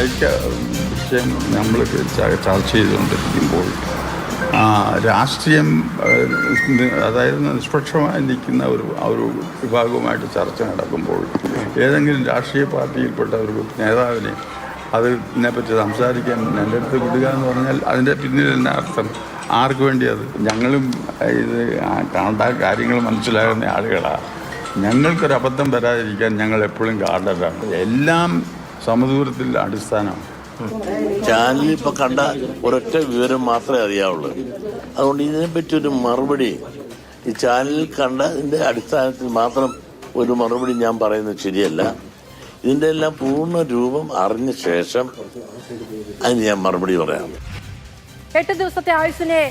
ഐക്യ വിഷയം നമ്മൾ ചർച്ച ചെയ്തുകൊണ്ടിരിക്കുമ്പോൾ രാഷ്ട്രീയം, അതായത് നിഷ്പക്ഷമായി നിൽക്കുന്ന ഒരു വിഭാഗവുമായിട്ട് ചർച്ച നടക്കുമ്പോൾ ഏതെങ്കിലും രാഷ്ട്രീയ പാർട്ടിയിൽപ്പെട്ട ഒരു നേതാവിനെ അതിനെപ്പറ്റി സംസാരിക്കാൻ എൻ്റെ അടുത്ത് വിടുക എന്ന് പറഞ്ഞാൽ അതിൻ്റെ പിന്നിൽ തന്നെ അർത്ഥം ആർക്ക് വേണ്ടി? അത് ഞങ്ങളും ഇത് കണ്ട കാര്യങ്ങൾ മനസ്സിലാകുന്ന ആളുകളാണ്. ഞങ്ങൾക്കൊരബദ്ധം വരാതിരിക്കാൻ ഞങ്ങൾ എപ്പോഴും ഗാർഡറാണ്. എല്ലാം സമദൂരത്തിൽ അടിസ്ഥാനമാണ്. ചാനലിൽ ഇപ്പോൾ കണ്ട ഒരൊറ്റ വിവരം മാത്രമേ അറിയാവുള്ളൂ. അതുകൊണ്ട് ഇതിനെപ്പറ്റി ഒരു മറുപടി ഈ ചാനലിൽ കണ്ടതിൻ്റെ അടിസ്ഥാനത്തിൽ മാത്രം ഒരു മറുപടി ഞാൻ പറയുന്നത് ശരിയല്ല. ഇതിൻ്റെ എല്ലാം പൂർണ്ണ രൂപം അറിഞ്ഞ ശേഷം അതിന് ഞാൻ മറുപടി പറയാം. 8 ദിവസത്തെ ആയുസിനെ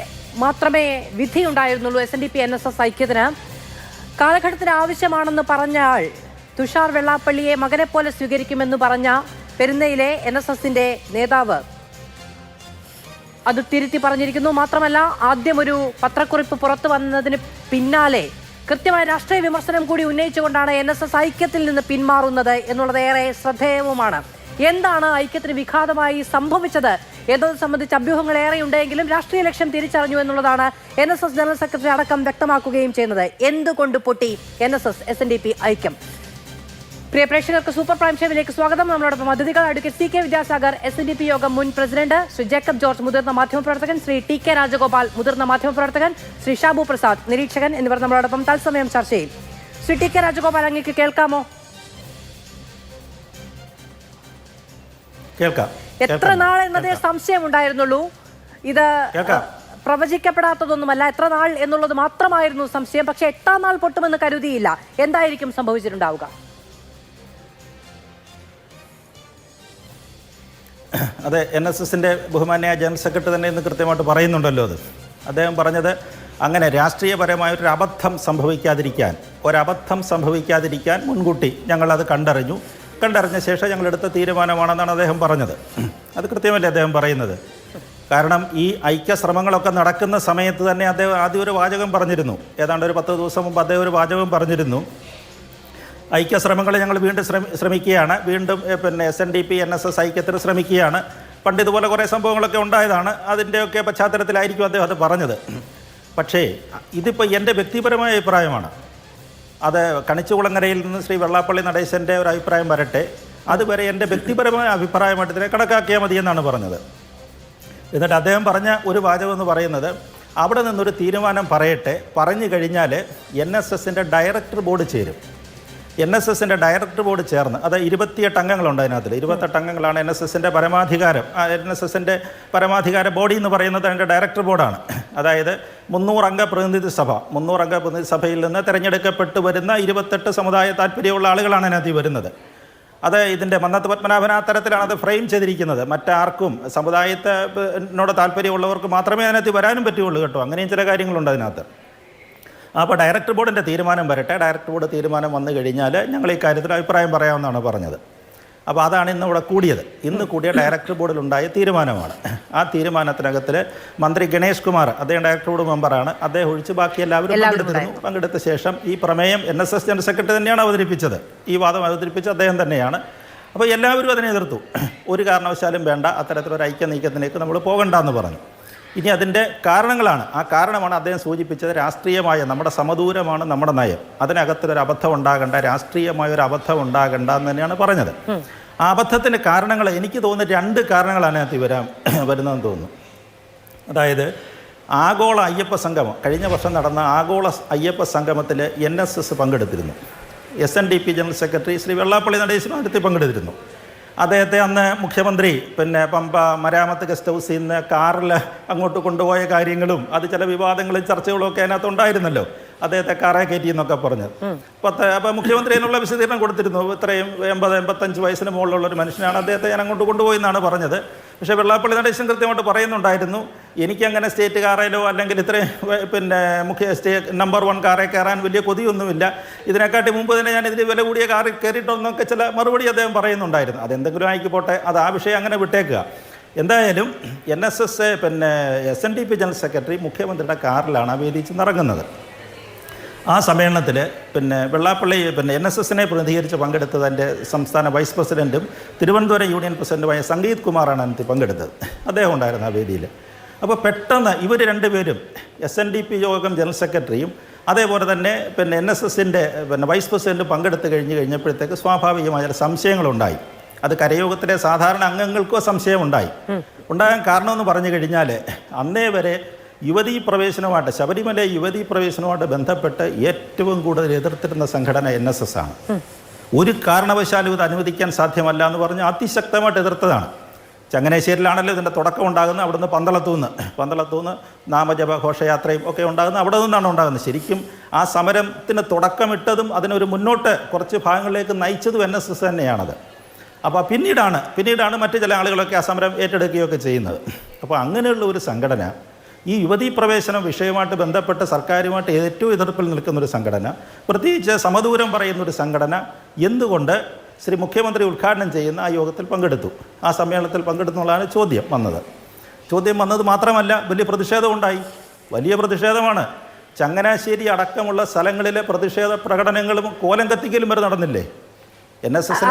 മാത്രമേ വിധിയുണ്ടായിരുന്നുള്ളൂ SNDP NSS ഐക്യത്തിന്. കാലഘട്ടത്തിന് ആവശ്യമാണെന്ന് പറഞ്ഞ ആൾ തുഷാർ വെള്ളാപ്പള്ളിയെ മകനെ പോലെ സ്വീകരിക്കുമെന്ന് പറഞ്ഞ പെരുന്നയിലെ NSSന്റെ നേതാവ് അത് തിരുത്തി പറഞ്ഞിരിക്കുന്നു. മാത്രമല്ല, ആദ്യം ഒരു പത്രക്കുറിപ്പ് പുറത്തു വന്നതിന് പിന്നാലെ കൃത്യമായ രാഷ്ട്രീയ വിമർശനം കൂടി ഉന്നയിച്ചുകൊണ്ടാണ് NSS ഐക്യത്തിൽ നിന്ന് പിന്മാറുന്നത് എന്നുള്ളത് ഏറെ ശ്രദ്ധേയവുമാണ്. എന്താണ് ഐക്യത്തിന് വിഘാതമായി സംഭവിച്ചത് എന്നത് സംബന്ധിച്ച് അഭ്യൂഹങ്ങൾ ഏറെയുണ്ടെങ്കിലും രാഷ്ട്രീയ ലക്ഷ്യം തിരിച്ചറിഞ്ഞു എന്നുള്ളതാണ് NSS ജനറൽ സെക്രട്ടറി അടക്കം വ്യക്തമാക്കുകയും ചെയ്യുന്നത്. എന്തുകൊണ്ട് പൊട്ടി NSS SNDP ഐക്യം? പ്രിയ പ്രേക്ഷകർക്ക് സൂപ്പർ പ്രൈം ഷോയിലേക്ക് സ്വാഗതം. നമ്മളോടൊപ്പം അതിഥികൾ അഡ്വക്കേറ്റ് CK വിദ്യാസാഗർ, SNDP യോഗം മുൻ പ്രസിഡന്റ്, ശ്രീ ജേക്കബ് ജോർജ്, മുതിർന്ന മാധ്യമപ്രവർത്തകൻ, ശ്രീ TK രാജഗോപാൽ, മുതിർന്ന മാധ്യമപ്രവർത്തകൻ, ശ്രീ ഷാബു പ്രസാദ്, നിരീക്ഷകൻ എന്നിവർ നമ്മളോടൊപ്പം തത്സമയം ചർച്ചയിൽ. ശ്രീ TK രാജഗോപാൽ, അങ്ങേക്ക് കേൾക്കാമോ? എത്ര നാൾ എന്നതേ സംശയമുണ്ടായിരുന്നുള്ളൂ. ഇത് പ്രവചിക്കപ്പെടാത്തതൊന്നുമല്ല. എത്ര നാൾ എന്നുള്ളത് മാത്രമായിരുന്നു സംശയം. പക്ഷെ 8ാം നാൾ പൊട്ടുമെന്ന് കരുതിയില്ല. എന്തായിരിക്കും സംഭവിച്ചിട്ടുണ്ടാവുക? അതെ, NSSന്റെ ബഹുമാന്യ ജനറൽ സെക്രട്ടറി തന്നെ ഇന്ന് കൃത്യമായിട്ട് പറയുന്നുണ്ടല്ലോ. അദ്ദേഹം പറഞ്ഞത് അങ്ങനെ രാഷ്ട്രീയപരമായൊരു അബദ്ധം സംഭവിക്കാതിരിക്കാൻ മുൻകൂട്ടി ഞങ്ങളത് കണ്ടറിഞ്ഞ ശേഷം ഞങ്ങളെടുത്ത തീരുമാനമാണെന്നാണ് അദ്ദേഹം പറഞ്ഞത്. അത് കൃത്യമല്ലേ അദ്ദേഹം പറയുന്നത്? കാരണം ഈ ഐക്യശ്രമങ്ങളൊക്കെ നടക്കുന്ന സമയത്ത് തന്നെ അദ്ദേഹം ആദ്യം ഒരു വാചകം പറഞ്ഞിരുന്നു. ഏതാണ്ട് ഒരു 10 ദിവസം മുമ്പ് അദ്ദേഹം ഒരു വാചകം പറഞ്ഞിരുന്നു. ഐക്യശ്രമങ്ങൾ ഞങ്ങൾ വീണ്ടും ശ്രമിക്കുകയാണ്, വീണ്ടും SNDP NSS ഐക്യത്തിന് ശ്രമിക്കുകയാണ്. പണ്ട് ഇതുപോലെ കുറേ സംഭവങ്ങളൊക്കെ ഉണ്ടായതാണ്. അതിൻ്റെയൊക്കെ പശ്ചാത്തലത്തിലായിരിക്കും അദ്ദേഹം അത് പറഞ്ഞത്. പക്ഷേ ഇതിപ്പോൾ എൻ്റെ വ്യക്തിപരമായ അഭിപ്രായമാണ്. അത് കണിച്ചുകുളങ്ങരയിൽ നിന്ന് ശ്രീ വെള്ളാപ്പള്ളി നടേശൻ്റെ ഒരു അഭിപ്രായം വരട്ടെ, അതുവരെ എൻ്റെ വ്യക്തിപരമായ അഭിപ്രായമായിട്ട് ഇതിനെ കണക്കാക്കിയാൽ മതി എന്നാണ് പറഞ്ഞത്. എന്നിട്ട് അദ്ദേഹം പറഞ്ഞ ഒരു വാചകം എന്ന് പറയുന്നത്, അവിടെ നിന്നൊരു തീരുമാനം പറഞ്ഞു കഴിഞ്ഞാൽ NSSൻ്റെ ഡയറക്ടർ ബോർഡ് ചേരും. NSSൻ്റെ ഡയറക്ടർ ബോർഡ് ചേർന്ന്, അത് 28 അംഗങ്ങളുണ്ട്. അതിനകത്തിൽ 28 അംഗങ്ങളാണ് NSSൻ്റെ പരമാധികാരം. NSSൻ്റെ പരമാധികാര ബോഡി എന്ന് പറയുന്നത് അതിൻ്റെ ഡയറക്ടർ ബോർഡാണ്. അതായത് 300 അംഗ പ്രതിനിധി സഭയിൽ നിന്ന് തിരഞ്ഞെടുക്കപ്പെട്ട് വരുന്ന 28 സമുദായ താല്പര്യമുള്ള ആളുകളാണ് അതിനകത്ത് വരുന്നത്. അത് ഇതിൻ്റെ മന്നത്ത് പത്മനാഭൻ ആ തരത്തിലാണ് അത് ഫ്രെയിം ചെയ്തിരിക്കുന്നത്. മറ്റാർക്കും സമുദായത്തിനോട് താല്പര്യമുള്ളവർക്ക് മാത്രമേ അതിനകത്ത് വരാനും പറ്റുകയുള്ളൂ കേട്ടോ. അങ്ങനെയും ചില കാര്യങ്ങളുണ്ട് അതിനകത്ത്. അപ്പോൾ ഡയറക്ടർ ബോർഡിൻ്റെ തീരുമാനം വരട്ടെ. ഡയറക്ടർ ബോർഡ് തീരുമാനം വന്നു കഴിഞ്ഞാൽ ഞങ്ങൾ ഈ കാര്യത്തിൽ അഭിപ്രായം പറയാമെന്നാണ് പറഞ്ഞത്. അപ്പോൾ അതാണ് ഇന്ന് ഇവിടെ കൂടിയത്. ഇന്ന് കൂടിയ ഡയറക്ടർ ബോർഡിലുണ്ടായ തീരുമാനമാണ്. ആ തീരുമാനത്തിനകത്തിൽ മന്ത്രി ഗണേഷ് കുമാർ, അദ്ദേഹം ഡയറക്ടർ ബോർഡ് മെമ്പറാണ്, അദ്ദേഹം ഒഴിച്ച് ബാക്കി എല്ലാവരും പങ്കെടുത്ത ശേഷം ഈ പ്രമേയം NSS ജനറൽ സെക്രട്ടറി തന്നെയാണ് അവതരിപ്പിച്ചത്. ഈ വാദം അവതരിപ്പിച്ച അദ്ദേഹം തന്നെയാണ്. അപ്പോൾ എല്ലാവരും അതിനെ എതിർത്തു. ഒരു കാരണവശാലും വേണ്ട, അത്തരത്തിലൊരു ഐക്യ നീക്കത്തിലേക്ക് നമ്മൾ പോകണ്ടെന്ന് പറഞ്ഞു. ഇനി അതിൻ്റെ കാരണങ്ങളാണ്. ആ കാരണമാണ് അദ്ദേഹം സൂചിപ്പിച്ചത്. രാഷ്ട്രീയമായ നമ്മുടെ സമദൂരമാണ് നമ്മുടെ നയം. അതിനകത്തൊരു അബദ്ധം ഉണ്ടാകണ്ട, രാഷ്ട്രീയമായൊരു അബദ്ധം ഉണ്ടാകണ്ട എന്ന് തന്നെയാണ് പറഞ്ഞത്. ആ അബദ്ധത്തിൻ്റെ കാരണങ്ങൾ എനിക്ക് തോന്നുന്നു 2 കാരണങ്ങളാണ് അതിനകത്ത് വരുന്നതെന്ന് തോന്നുന്നു. അതായത് ആഗോള അയ്യപ്പ സംഗമം, കഴിഞ്ഞ വർഷം നടന്ന ആഗോള അയ്യപ്പ സംഗമത്തിൽ NSS പങ്കെടുത്തിരുന്നു. SNDP general secretary Shri Vellappally നടേശനും അതിൽ പങ്കെടുത്തിരുന്നു. അദ്ദേഹത്തെ അന്ന് മുഖ്യമന്ത്രി പമ്പ മരാമത്ത് ഗസ്റ്റ് ഹൗസിൽ നിന്ന് കാറിൽ അങ്ങോട്ട് കൊണ്ടുപോയ കാര്യങ്ങളും അത് ചില വിവാദങ്ങളും ചർച്ചകളും ഒക്കെ അതിനകത്ത് ഉണ്ടായിരുന്നല്ലോ. അദ്ദേഹത്തെ കാറേ കയറ്റി എന്നൊക്കെ പറഞ്ഞത്. അപ്പോൾ മുഖ്യമന്ത്രി അതിനുള്ള വിശദീകരണം കൊടുത്തിരുന്നു. ഇത്രയും 80-85 വയസ്സിന് മുകളിലുള്ളൊരു മനുഷ്യനാണ്, അദ്ദേഹത്തെ ഞാൻ അങ്ങോട്ട് കൊണ്ടുപോയി എന്നാണ് പറഞ്ഞത്. പക്ഷേ വെള്ളാപ്പള്ളി നടേശൻ കൃത്യമായിട്ട് പറയുന്നുണ്ടായിരുന്നു, എനിക്കങ്ങനെ സ്റ്റേറ്റ് കാറയിലോ അല്ലെങ്കിൽ ഇത്രയും നമ്പർ 1 കാറേ കയറാൻ വലിയ കൊതിയൊന്നുമില്ല, ഇതിനെക്കാട്ടി മുമ്പ് തന്നെ ഞാൻ ഇതിൽ വില കൂടിയ കാറിൽ കയറിയിട്ടൊന്നൊക്കെ ചില മറുപടി അദ്ദേഹം പറയുന്നുണ്ടായിരുന്നു. അതെന്തെങ്കിലും ആയിക്കോട്ടെ, അത് ആ വിഷയം അങ്ങനെ വിട്ടേക്കുക. എന്തായാലും SNDP ജനറൽ സെക്രട്ടറി മുഖ്യമന്ത്രിയുടെ കാറിലാണ് ആ വേദിയിൽ നിന്നിറങ്ങുന്നത്. ആ സമ്മേളനത്തിൽ പിന്നെ വെള്ളാപ്പള്ളി NSSനെ പ്രതിനിധീകരിച്ച് പങ്കെടുത്തത് എൻ്റെ സംസ്ഥാന വൈസ് പ്രസിഡൻറ്റും തിരുവനന്തപുരം യൂണിയൻ പ്രസിഡൻറ്റുമായ സംഗീത് കുമാറാണ് അതിനകത്ത് പങ്കെടുത്തത്. അദ്ദേഹം ഉണ്ടായിരുന്നു ആ വേദിയിൽ. അപ്പോൾ പെട്ടെന്ന് ഇവർ രണ്ടുപേരും SNDP യോഗം ജനറൽ സെക്രട്ടറിയും അതേപോലെ തന്നെ NSSൻ്റെ വൈസ് പ്രസിഡൻറ്റ് പങ്കെടുത്ത് കഴിഞ്ഞപ്പോഴത്തേക്ക് സ്വാഭാവികമായ ചില സംശയങ്ങളുണ്ടായി. അത് കരയോഗത്തിലെ സാധാരണ അംഗങ്ങൾക്കോ സംശയമുണ്ടായി. ഉണ്ടാകാൻ കാരണമെന്ന് പറഞ്ഞു കഴിഞ്ഞാൽ അന്നേ വരെ യുവതീ പ്രവേശനമായിട്ട് ശബരിമല യുവതീ പ്രവേശനവുമായിട്ട് ബന്ധപ്പെട്ട് ഏറ്റവും കൂടുതൽ എതിർത്തിരുന്ന സംഘടന NSS ആണ്. ഒരു കാരണവശാലും ഇത് അനുവദിക്കാൻ സാധ്യമല്ല എന്ന് പറഞ്ഞ് അതിശക്തമായിട്ട് എതിർത്തതാണ്. ചങ്ങനാശ്ശേരിയിലാണല്ലോ ഇതിൻ്റെ തുടക്കം ഉണ്ടാകുന്നത്. അവിടുന്ന് പന്തളത്തുനിന്ന് നാമജപ ഘോഷയാത്രയും ഒക്കെ ഉണ്ടാകുന്നത് അവിടെ നിന്നാണ് ഉണ്ടാകുന്നത്. ശരിക്കും ആ സമരത്തിന് തുടക്കമിട്ടതും അതിനൊരു മുന്നോട്ട് കുറച്ച് ഭാഗങ്ങളിലേക്ക് നയിച്ചതും NSS തന്നെയാണത്. അപ്പോൾ പിന്നീടാണ് മറ്റു ചില ആളുകളൊക്കെ ആ സമരം ഏറ്റെടുക്കുകയൊക്കെ ചെയ്യുന്നത്. അപ്പോൾ അങ്ങനെയുള്ള ഒരു സംഘടന ഈ യുവതീ പ്രവേശന വിഷയവുമായിട്ട് ബന്ധപ്പെട്ട് സർക്കാരുമായിട്ട് ഏറ്റവും എതിർപ്പിൽ നിൽക്കുന്നൊരു സംഘടന, പ്രത്യേകിച്ച് സമദൂരം പറയുന്നൊരു സംഘടന എന്തുകൊണ്ട് ശ്രീ മുഖ്യമന്ത്രി ഉദ്ഘാടനം ചെയ്യുന്ന ആ യോഗത്തിൽ പങ്കെടുത്തു, ആ സമ്മേളനത്തിൽ പങ്കെടുത്തുള്ളതാണ് ചോദ്യം വന്നത് മാത്രമല്ല വലിയ പ്രതിഷേധമുണ്ടായി. വലിയ പ്രതിഷേധമാണ്. ചങ്ങനാശ്ശേരി അടക്കമുള്ള സ്ഥലങ്ങളിലെ പ്രതിഷേധ പ്രകടനങ്ങളും കോലം കത്തിക്കലും വരെ നടന്നില്ലേ?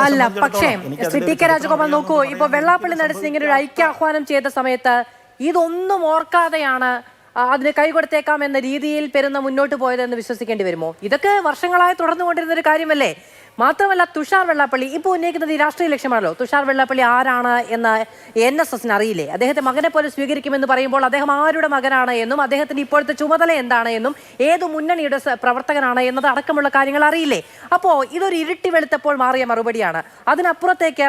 അല്ല, പക്ഷേ ശ്രീ ടി കെ രാജഗോപാൽ നോക്കൂ, ഇപ്പൊ വെള്ളാപ്പള്ളി നടേശൻ ഇങ്ങനെ ഒരു ഐക്യാഹ്വാനം ചെയ്ത സമയത്ത് ഇതൊന്നും ഓർക്കാതെയാണ് അതിന് കൈകൊടുത്തേക്കാം എന്ന രീതിയിൽ പെരുന്ന മുന്നോട്ട് പോയതെന്ന് വിശ്വസിക്കേണ്ടി വരുമോ? ഇതൊക്കെ വർഷങ്ങളായി തുടർന്നുകൊണ്ടിരുന്ന ഒരു കാര്യമല്ലേ? മാത്രമല്ല, തുഷാർ വെള്ളാപ്പള്ളി ഇപ്പോൾ ഉന്നയിക്കുന്നത് ഈ രാഷ്ട്രീയ ലക്ഷ്യമാണല്ലോ. തുഷാർ വെള്ളാപ്പള്ളി ആരാണ് എന്ന് NSSന് അറിയില്ലേ? അദ്ദേഹത്തെ മകനെ പോലെ സ്വീകരിക്കുമെന്ന് പറയുമ്പോൾ അദ്ദേഹം ആരുടെ മകനാണ് എന്നും അദ്ദേഹത്തിന്റെ ഇപ്പോഴത്തെ ചുമതല എന്താണ് എന്നും ഏത് മുന്നണിയുടെ പ്രവർത്തകനാണ് എന്നത് അടക്കമുള്ള കാര്യങ്ങൾ അറിയില്ലേ? അപ്പോൾ ഇതൊരു ഇരുട്ടി വെളുത്തപ്പോൾ മാറിയ മറുപടിയാണ്. അതിനപ്പുറത്തേക്ക്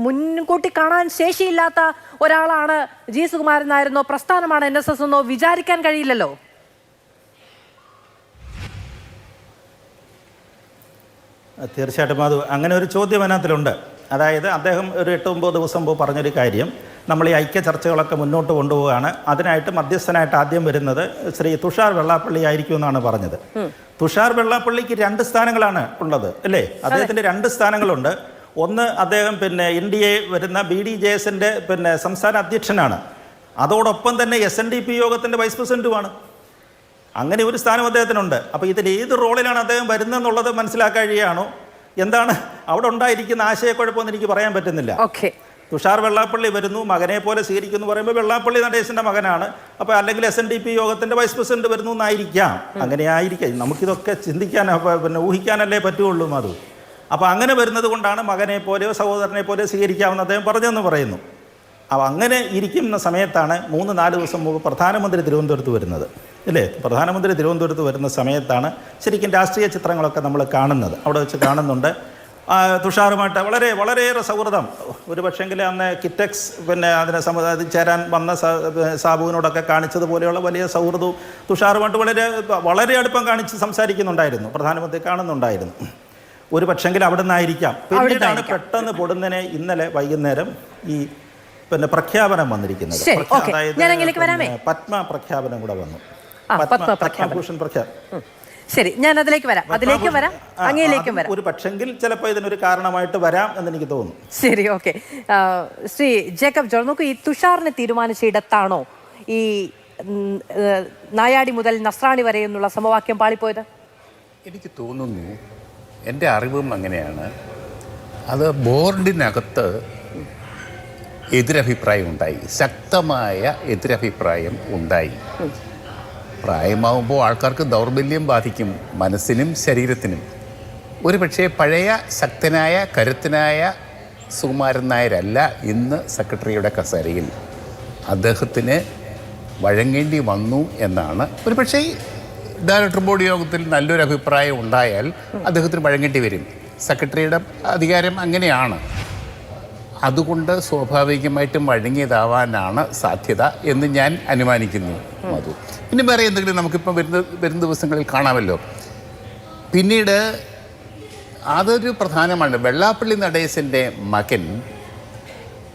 മുൻകൂട്ടി കാണാൻ ശേഷിയില്ലാത്ത ഒരാളാണ് G സുകുമാരൻ നായരെന്നോ പ്രസ്ഥാനമാണ് NSS എന്നോ വിചാരിക്കാൻ കഴിയില്ലല്ലോ. തീർച്ചയായിട്ടും അത് അങ്ങനെ ഒരു ചോദ്യം അതിനകത്തിലുണ്ട്. അതായത് അദ്ദേഹം ഒരു 8-9 ദിവസം മുമ്പ് പറഞ്ഞൊരു കാര്യം, നമ്മൾ ഈ ഐക്യ ചർച്ചകളൊക്കെ മുന്നോട്ട് കൊണ്ടുപോവുകയാണ്, അതിനായിട്ട് മധ്യസ്ഥനായിട്ട് ആദ്യം വരുന്നത് ശ്രീ തുഷാർ വെള്ളാപ്പള്ളി ആയിരിക്കും എന്നാണ് പറഞ്ഞത്. തുഷാർ വെള്ളാപ്പള്ളിക്ക് 2 സ്ഥാനങ്ങളാണ് ഉള്ളത് അല്ലേ? അദ്ദേഹത്തിന് 2 സ്ഥാനങ്ങളുണ്ട്. ഒന്ന്, അദ്ദേഹം NDA വരുന്ന BDJSൻ്റെ സംസ്ഥാന അധ്യക്ഷനാണ്. അതോടൊപ്പം തന്നെ SNDP യോഗത്തിൻ്റെ വൈസ് പ്രസിഡൻറ്റുമാണ്. അങ്ങനെ ഒരു സ്ഥാനം അദ്ദേഹത്തിനുണ്ട്. അപ്പോൾ ഇതിൽ ഏത് റോളിലാണ് അദ്ദേഹം വരുന്നതെന്നുള്ളത് മനസ്സിലാക്കാൻ കഴിയുകയാണോ? എന്താണ് അവിടെ ഉണ്ടായിരിക്കുന്ന ആശയക്കുഴപ്പമെന്ന് എനിക്ക് പറയാൻ പറ്റുന്നില്ല. തുഷാർ വെള്ളാപ്പള്ളി വരുന്നു, മകനെ പോലെ സ്വീകരിക്കുന്നു പറയുമ്പോൾ വെള്ളാപ്പള്ളി നടേശൻ്റെ മകനാണ്. അപ്പോൾ അല്ലെങ്കിൽ SNDP യോഗത്തിൻ്റെ വൈസ് പ്രസിഡന്റ് വരുന്നു എന്നായിരിക്കാം. അങ്ങനെ ആയിരിക്കാം. നമുക്കിതൊക്കെ ചിന്തിക്കാൻ ഊഹിക്കാനല്ലേ പറ്റുള്ളൂ അത്. അപ്പോൾ അങ്ങനെ വരുന്നത് കൊണ്ടാണ് മകനെ പോലെയോ സഹോദരനെ പോലെയോ സ്വീകരിക്കാമെന്ന് അദ്ദേഹം പറഞ്ഞെന്ന് പറയുന്നു. അപ്പോൾ അങ്ങനെ ഇരിക്കുന്ന സമയത്താണ് 3-4 ദിവസം മുമ്പ് പ്രധാനമന്ത്രി തിരുവനന്തപുരത്ത് വരുന്നത് അല്ലേ? പ്രധാനമന്ത്രി തിരുവനന്തപുരത്ത് വരുന്ന സമയത്താണ് ശരിക്കും രാഷ്ട്രീയ ചിത്രങ്ങളൊക്കെ നമ്മൾ കാണുന്നത്. അവിടെ വെച്ച് കാണുന്നുണ്ട് തുഷാറുമായിട്ട് വളരെയേറെ സൗഹൃദം. ഒരു പക്ഷേങ്കിൽ അന്ന് കിറ്റക്സ് അതിന് ചേരാൻ വന്ന സാബുവിനോടൊക്കെ കാണിച്ചതുപോലെയുള്ള വലിയ സൗഹൃദവും തുഷാറുമായിട്ട് വളരെ അടുപ്പം കാണിച്ച് സംസാരിക്കുന്നുണ്ടായിരുന്നു. പ്രധാനമന്ത്രി കാണുന്നുണ്ടായിരുന്നു. ഒരു പക്ഷെങ്കിൽ അവിടെ നിന്നായിരിക്കാം. പിന്നീടാണ് പെട്ടെന്ന് പൊടുന്നനെ ഇന്നലെ വൈകുന്നേരം ഈ പ്രഖ്യാപനം വന്നിരിക്കുന്നത്. അതായത് പത്മ പ്രഖ്യാപനം കൂടെ വന്നു. പത്മഭൂഷൺ പ്രഖ്യാപനം. ശരി, ഞാൻ അതിലേക്ക് വരാം, അങ്ങയിലേക്കും വരാം. ഒരു പക്ഷെങ്കിൽ ചിലപ്പോൾ ഇതിനൊരു കാരണമായിട്ട് വരാം എന്ന് എനിക്ക് തോന്നുന്നു. ശരി, ഓക്കെ. ശ്രീ ജേക്കബ് ജോർജ്, നോക്കൂ, ഈ തുഷാറിനെ തീരുമാനിച്ച ഇടത്താണോ ഈ നായാടി മുതൽ നസ്രാണി വരെ എന്നുള്ള സമവാക്യം പാളിപ്പോയത്? എനിക്ക് തോന്നുന്നു, എൻ്റെ അറിവും അങ്ങനെയാണ്, അത് ബോർഡിനകത്ത് എതിരഭിപ്രായം ഉണ്ടായി, ശക്തമായ എതിരഭിപ്രായം ഉണ്ടായി. പ്രായമാവുമ്പോൾ ആൾക്കാർക്ക് ദൗർബല്യം ബാധിക്കും, മനസ്സിനും ശരീരത്തിനും. ഒരു പക്ഷേ പഴയ ശക്തനായ കരുത്തനായ സുകുമാരൻ നായരല്ല ഇന്ന് സെക്രട്ടറിയുടെ കസേരയിൽ. അദ്ദേഹത്തിന് വഴങ്ങേണ്ടി വന്നു എന്നാണ്. ഒരു പക്ഷേ ഡയറക്ടർ ബോർഡ് യോഗത്തിൽ നല്ലൊരു അഭിപ്രായം ഉണ്ടായാൽ അദ്ദേഹത്തിന് വഴങ്ങേണ്ടി വരും. സെക്രട്ടറിയുടെ അധികാരം അങ്ങനെയാണ്. അതുകൊണ്ട് സ്വാഭാവികമായിട്ടും വഴങ്ങിയതാവാനാണ് സാധ്യത എന്ന് ഞാൻ അനുമാനിക്കുന്നു. മധു, പിന്നെ വേറെ എന്തെങ്കിലും നമുക്കിപ്പം വരുന്ന ദിവസങ്ങളിൽ കാണാമല്ലോ. പിന്നീട് അതൊരു പ്രധാനമാണ്. വെള്ളാപ്പള്ളി നടേശൻ്റെ മകൻ